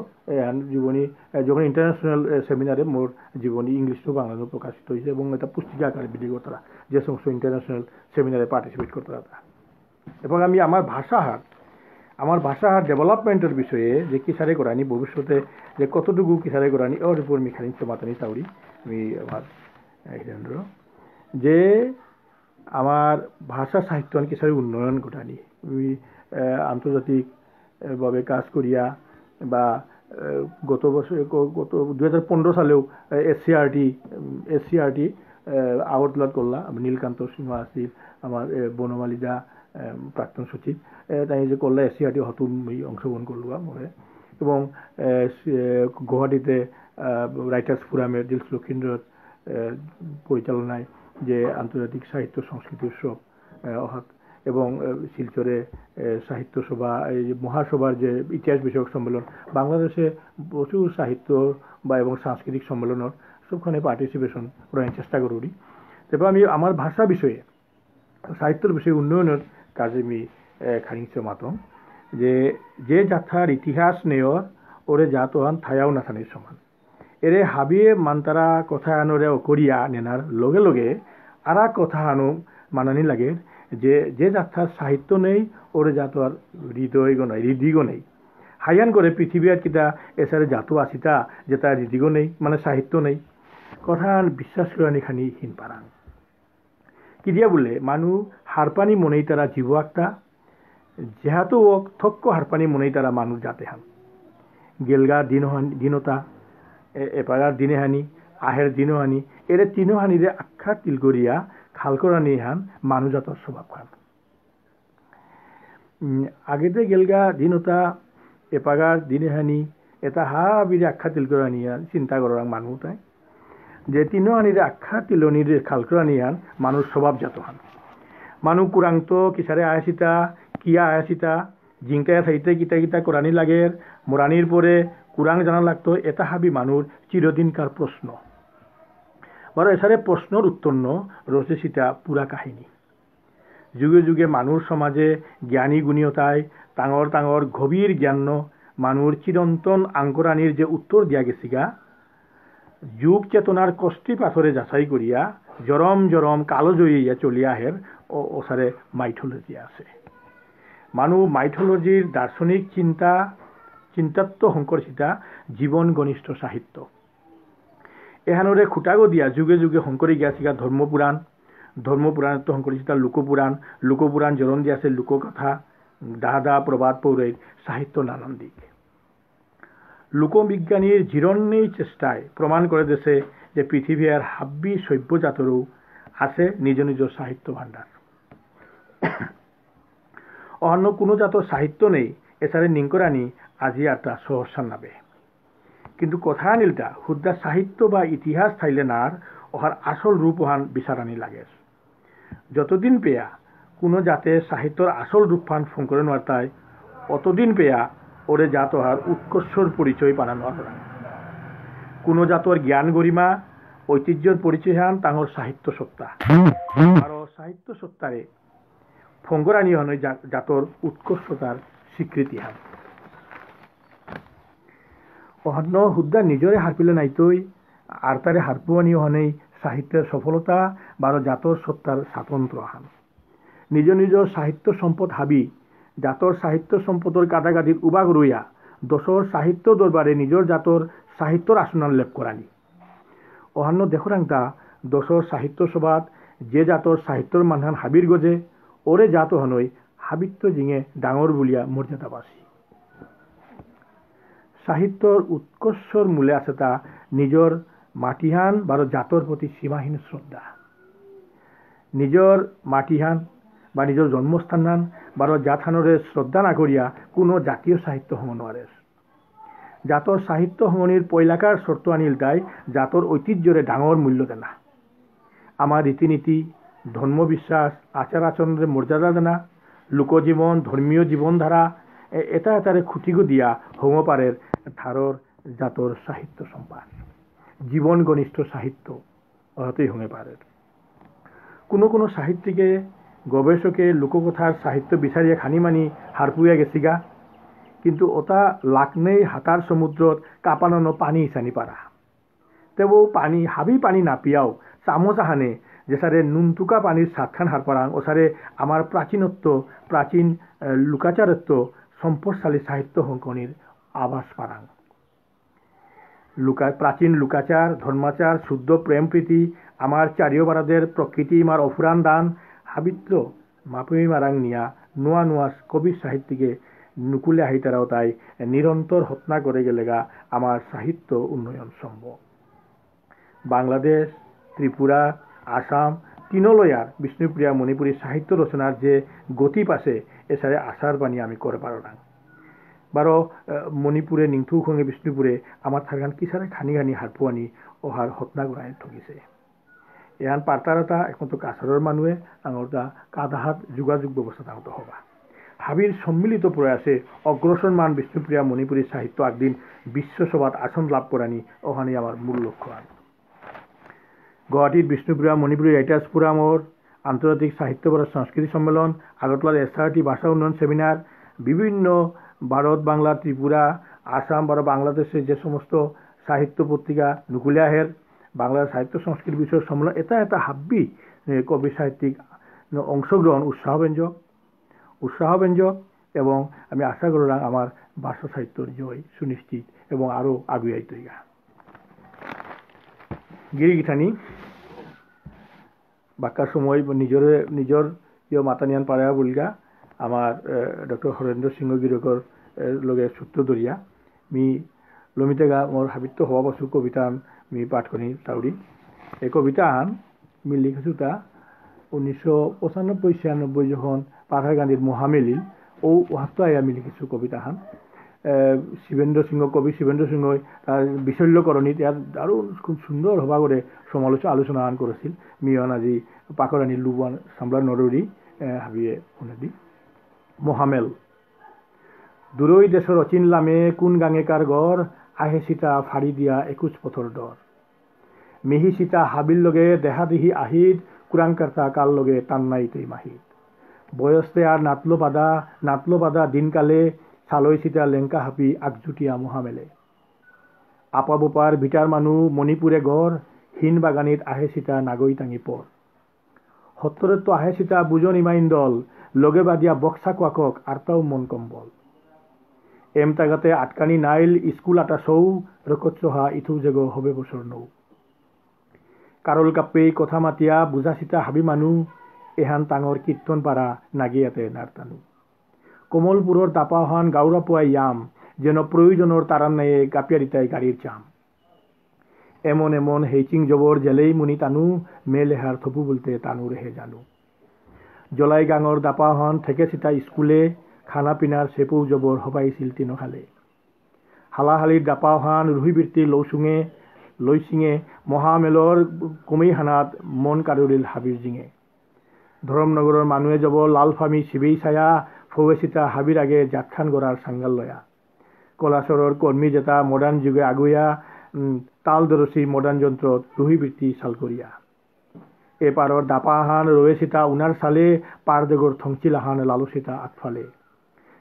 জীবনী যখন ইন্টারন্যাশনাল সেমিনারে মোর জীবনী ইংলিশ ও বাংলাতেও প্রকাশিত হয়েছে এবং এটা পুস্তিকা আকারে বিলি করতারা যে সমস্ত ইন্টারন্যাশনাল সেমিনারে পার্টিসিপেট করতারা। এবং আমি আমার ভাষাহার ডেভেলপমেন্টের বিষয়ে যে কিসারে করানি ভবিষ্যতে যে কতটুকু কিসারে করানি ওর উপর আমি খানিক মাতানি চাউরি আমি আমার যে আমার ভাষা সাহিত্য কিসারে উন্নয়ন ঘটানি আমি আন্তর্জাতিকভাবে কাজ করিয়া বা গত 2015 সালেও এসসিআরটি আগরতলাত করলা নীলকান্ত সিংহ আছিল আমার বনমালী দা প্রাক্তন সচিব তাই যে করলে এসসিআরটি হতুন অংশগ্রহণ করলো মরে এবং গুয়াহাটিতে রাইটার্স ফোরামের দিলস লক্ষিন্দ্রর পরিচালনায় যে আন্তর্জাতিক সাহিত্য সংস্কৃতি উৎসব অহাত এবং শিলচরে সাহিত্য সভা এই মহাসভার যে ইতিহাস বিষয়ক সম্মেলন বাংলাদেশে প্রচুর সাহিত্য বা এবং সাংস্কৃতিক সম্মেলনের সবখানে পার্টিসিপেশন করার চেষ্টা করি তবে আমি আমার ভাষা বিষয়ে সাহিত্যের বিষয়ে উন্নয়নের কাজে আমি খানিক মাতম যে যাত্রার ইতিহাস নেয়র ওরে জাতহান থায়াও না থানির সমান এরে হাবিয়ে মানতারা কথা আনরে করিয়া নেনার লগে লগে আর কথা আনো মানানি লাগে যে যাত্রার সাহিত্য নেই ওরে জাতো আর হৃদয়গ নেই হাইয়ান করে পৃথিবীর কিতা এসারে জাতো আসিতা যে তার হৃদয়গ নেই মানে সাহিত্য নেই কথা বিশ্বাস করানি খানি হীন পারাং কি দিয়া বলে মানু হারপানি মনেই তারা জীব একটা যেহেতু ও থক্ক হারপানি মনেই তারা মানুষ যাতে হান গেলগা দিনতা এপাগার দিনে হানি আহের দিনও হানি এরে তিনও হানিরে আখ্যা তিল করিয়া খাল করানি হান মানুষ জাতর স্বভাব খান আগেতে গেলগা দিনতা এপাগার দিনে হানি এটা বিরে আখ্যা তিল করানি হান চিন্তা করার মানুষ তাই যে তিনও হানিরে আখ্যা তিলনিরে খাল করানি হান মানুষ স্বভাব জাত হান মানুষ কুরান্ত কিসারে আয়াসিতা কিয়া আয়াসিতা জিঙ্কায়া থাইতে কিতা কিতা কোরআনি লাগের মোরানির পরে কুরাং জানা লাগতো এটা হাবি মানুষ চিরদিনকার প্রশ্ন বড় এসারে প্রশ্নর উত্তন্ন রয়েছে সেটা পুরা কাহিনী যুগে যুগে মানুষ সমাজে জ্ঞানী গুণীয়তায় টাঙর গভীর জ্ঞান মানুষ চিরন্তন আঙ্করানির যে উত্তর দিয়া গেছিগা যুগ চেতনার কষ্টি পাথরে যাচাই করিয়া জরম কালো জয়িয়া চলিয়া আহের ওসারে মাইথোলজি আছে মানুষ মাইথোলজির দার্শনিক চিন্তাত্ম শংকরচিতা জীবন ঘনিষ্ঠ সাহিত্য এহানরে খুঁটাগো দিয়া যুগে যুগে শংকরী গিয়াছিগা ধর্মপুরাণ তো শংকরচিতা লোকপুরাণ জরণ দিয়া আছে লোককথা দাদা প্রবাদ পৌরের সাহিত্য নানান দিক লোকবিজ্ঞানীর জীরণেই চেষ্টায় প্রমাণ করে দেশে যে পৃথিবীর হাব্বি সভ্য জাতরও আছে নিজ নিজ সাহিত্য ভাণ্ডার অন্য কোনো জাতর সাহিত্য নেই এছাড়া নিঙ্করানি আজি একটা সহসান নাবে কিন্তু কথা আনিলটা হুদ্দা সাহিত্য বা ইতিহাস থাইলে নার ওহার আসল রূপ ওহান বিচারানি লাগে যতদিন পেয়া কোনো জাতে সাহিত্যর আসল রূপফান ফোন করে নোয়ারতায় অতদিন পেয়া ওরে জাত ওহার উৎকর্ষর পরিচয় বানানো কোনো জাতর জ্ঞান গরিমা ঐতিহ্যর পরিচয় হান তাঙর সাহিত্য সত্তা আর সাহিত্য সত্তারে ফঙ্গরানি হন জাতর উৎকর্ষতার স্বীকৃতি হান অহন্য হুদ্দা নিজরে হারপিলে নাইতই আর তারে হারপুয়ানি হনেই সাহিত্যের সফলতা বারো জাতর সত্তার স্বাতন্ত্র হান নিজ নিজ সাহিত্য সম্পদ হাবি জাতর সাহিত্য সম্পদর কাটাকাটির উবাগ রইয়া দশর সাহিত্য দরবারে নিজর জাতর সাহিত্যর আসনাল লেপ করানি অহান্য দেখরাংতা দশর সাহিত্য সভাত যে জাতর সাহিত্যর মানহান হাবির গজে ওরে জাত হনই হাবিত্য জিঙে ডাঙর বলিয়া মর্যাদাবাসী সাহিত্যর উৎকর্ষর মূলে আছে তা নিজর মাটিহান বারো জাতর প্রতি সীমাহীন শ্রদ্ধা নিজর মাটিহান বা নিজর জন্মস্থান বারো জাতহানরে শ্রদ্ধা না করিয়া কোনো জাতীয় সাহিত্য হমনোয়ারের জাতর সাহিত্য হমনির পয়লাকার শর্ত আনিল তাই জাতর ঐতিহ্যরে ডাঙর মূল্য দেনা আমার রীতিনীতি ধর্মবিশ্বাস আচার আচরণের মর্যাদা দেনা লোকজীবন ধর্মীয় জীবনধারা এটা তারে খুঁটিগো দিয়া হোমপারের ধারর জাতর সাহিত্য সম্পাদ জীবন ঘনিষ্ঠ সাহিত্য অহতেই হঙে পারের কোনো সাহিত্যিকে গবেষকে লোককথার সাহিত্য বিচারিয়া খানিমানি হারপুয়া গেছিগা কিন্তু ওটা লাকনেই হাতার সমুদ্রত কাঁপানো পানি ইসানি পারা তেও পানি হাবি পানি না পিয়াও চামচাহানে যেসারে নুনটুকা পানির সাতখান হারপারাং ওসারে আমার প্রাচীনত্ব প্রাচীন লুকাচারত্ব সম্পদশালী সাহিত্য হংকনির আভাস পারাং প্রাচীন লুকাচার ধর্মাচার শুদ্ধ প্রেম প্রীতি আমার চারিওবারাদের প্রকৃতি মার অফুরান দান হাবিত্র মাপুমি মারাং নিয়া নোয়া নোয়া কবি সাহিত্যিকে নুকুলে আহিতারাও তাই নিরন্তর হত্যা করে গেলেগা আমার সাহিত্য উন্নয়ন সম্ভব বাংলাদেশ ত্রিপুরা আসাম তিনলয়ার বিষ্ণুপ্রিয়া মণিপুরী সাহিত্য রচনার যে গতি পাশে এছাড়া আশার বাণী আমি করে পারো না বারো মণিপুরে নিংথু খঙে বিষ্ণুপুরে আমার থাকান কিসারে খানি খানি হারপুয়ানি ওহার হত্যা করাই ঠকিছে এহান পার্তারতা একমাত্র কাছারের মানুহে আঙরতা কাদাহাত যোগাযোগ ব্যবস্থা তাহত হবা হাবির সম্মিলিত প্রয়াসে অগ্রসরমান বিষ্ণুপ্রিয়া মণিপুরী সাহিত্য একদিন বিশ্বসভাত আসন লাভ করানি ওখানে আমার মূল লক্ষ্য গুৱাহাটীত বিষ্ণুপ্ৰিয়া মণিপুৰী ৰাইটাৰ্ছ ফোৰামৰ আন্তৰ্জাতিক সাহিত্য ভাৰত সংস্কৃতি সন্মেলন আগরতলার SRT ভাষা উন্নয়ন সেমিনার বিভিন্ন ভারত বাংলা ত্রিপুরা আসাম বা বাংলাদেশের যে সমস্ত সাহিত্য পত্রিকা নুকুলিয়াহের বাংলা সাহিত্য সংস্কৃতি বিষয়ক সম্মেলন এটা হাব্বি কবি সাহিত্যিক অংশগ্রহণ উৎসাহব্যঞ্জক এবং আমি আশা করলাম আমার ভাষা সাহিত্যর জয় সুনিশ্চিত এবং আরও আগুয়াই তৈরি গিরিগিঠানি বাক্যার সময় নিজের মাতানিয়ান পাড়া বলগা আমার ডক্টর হরেন্দ্র সিংহ গিরকর লগে সূত্র দরিয়া মি লমিতেগা মোর হাবিত্য হওয়া বসু কবিতা মি পাঠ করি তাউরি এই কবিতা মি লিখেছো তা 1995-96 যখন পাঠার গান্ধীর মহামেলিল ও ওহাত্তাই আমি লিখেছো কবিতা শিবেন্দ্র সিংহ কবি শিবেন্দ্র সিংহ তার বিশল্যকরণীত ইয়াত দারুণ খুব সুন্দর হবা করে আলোচনা করেছিল মিয়ন আজি পাকরানি লুবান সামলার নররি হাবিয়ে শুনেদি মহামেল দূরই দেশর অচিনলামে কোন গাঙে কার গড় আহে সীতা ফাড়ি দিয়া 21 পথর ডর মিহি সীতা হাবিল লগে দেহাদিহি আহিদ কুরাংকার্তা কাল লগে টান্নাই তৈ মাহিদ বয়সতে আর নাতলো বাদা দিনকালে ছালই সীতা লেংকা হাপি আগজুটিয়া মহামেলে আপা বোপার ভিটার মানুহ মণিপুরে গড় হীন বাগানিত আহে সীতা নাগৈ টাঙি পর সত্তরের আহে সীতা বুজন ইমাইন দল লগে বাদিয়া বক্সা কোয়াকক আরতাও মন কম্বল এম তাগাতে আটকানি নাইল স্কুল আটা সৌ রকচ্চহা ইথু জেগ হবে বছর নৌ কারল কাপ্পেই কথা মাতিয়া বুজা সীতা হাবি মানুহ এহান টাঙর কীর্তন পারা নাগিয়াতে নারতানু কমলপুরের দাপাহান গাউরা পোয়াই ইয়াম যেন প্রয়োজনের তারান নাইয়ে গাপিয়ারিতাই গাড়ির চাম এমন এমন হেইচিং জবর জেলেই মুনি টানু মেলেহার থপু বলতে টানু রেহে জানু জলাই গাঙর দাপাহান থেকে সীতা স্কুলে খানা পিনার সেপৌ জবর হবাইছিল তিনখালে হালাহালির দাপাহান রুহিবৃত্তি লৌসিঙে মহামেলর কমেইহানাত মন কারুরিল হাবির জিঙে ধরমনগরের মানুহে যাব লালফামি শিবেই ছায়া ফৌয়ে সীতা হাবির আগে জাতখান গড়ার সাঙ্গাল লয়া কলাচরের কর্মী জেতা মডার্ন যুগে আগুয়া তাল দরসি মডার্ন যন্ত্র রুহিবৃত্তি সাল করিয়া এপারর দাপাহান রয়ে সীতা উনার সালে পারদেগর থংচিলাহান লালু সীতা আগফালে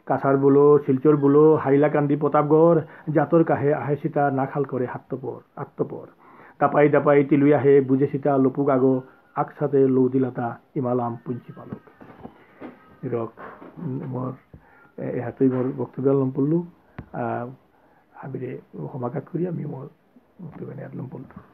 কাছার বুলো শিলচর বুলো হাইলাকান্দি প্রতাপগড় জাতর কাহে আহে সীতা নাখাল করে আত্মপর দাপাই দাপাই তিলুই আহে বুঝে সীতা লপুক আগো আকসাতে লৌদিলাতা ইমালাম পুঞ্চি পালক মোর এহাতেই মোর বক্তব্য লম পড়লো হাবিরে সমাঘাত করি আমি মোর বক্তব্য লম পড়লো।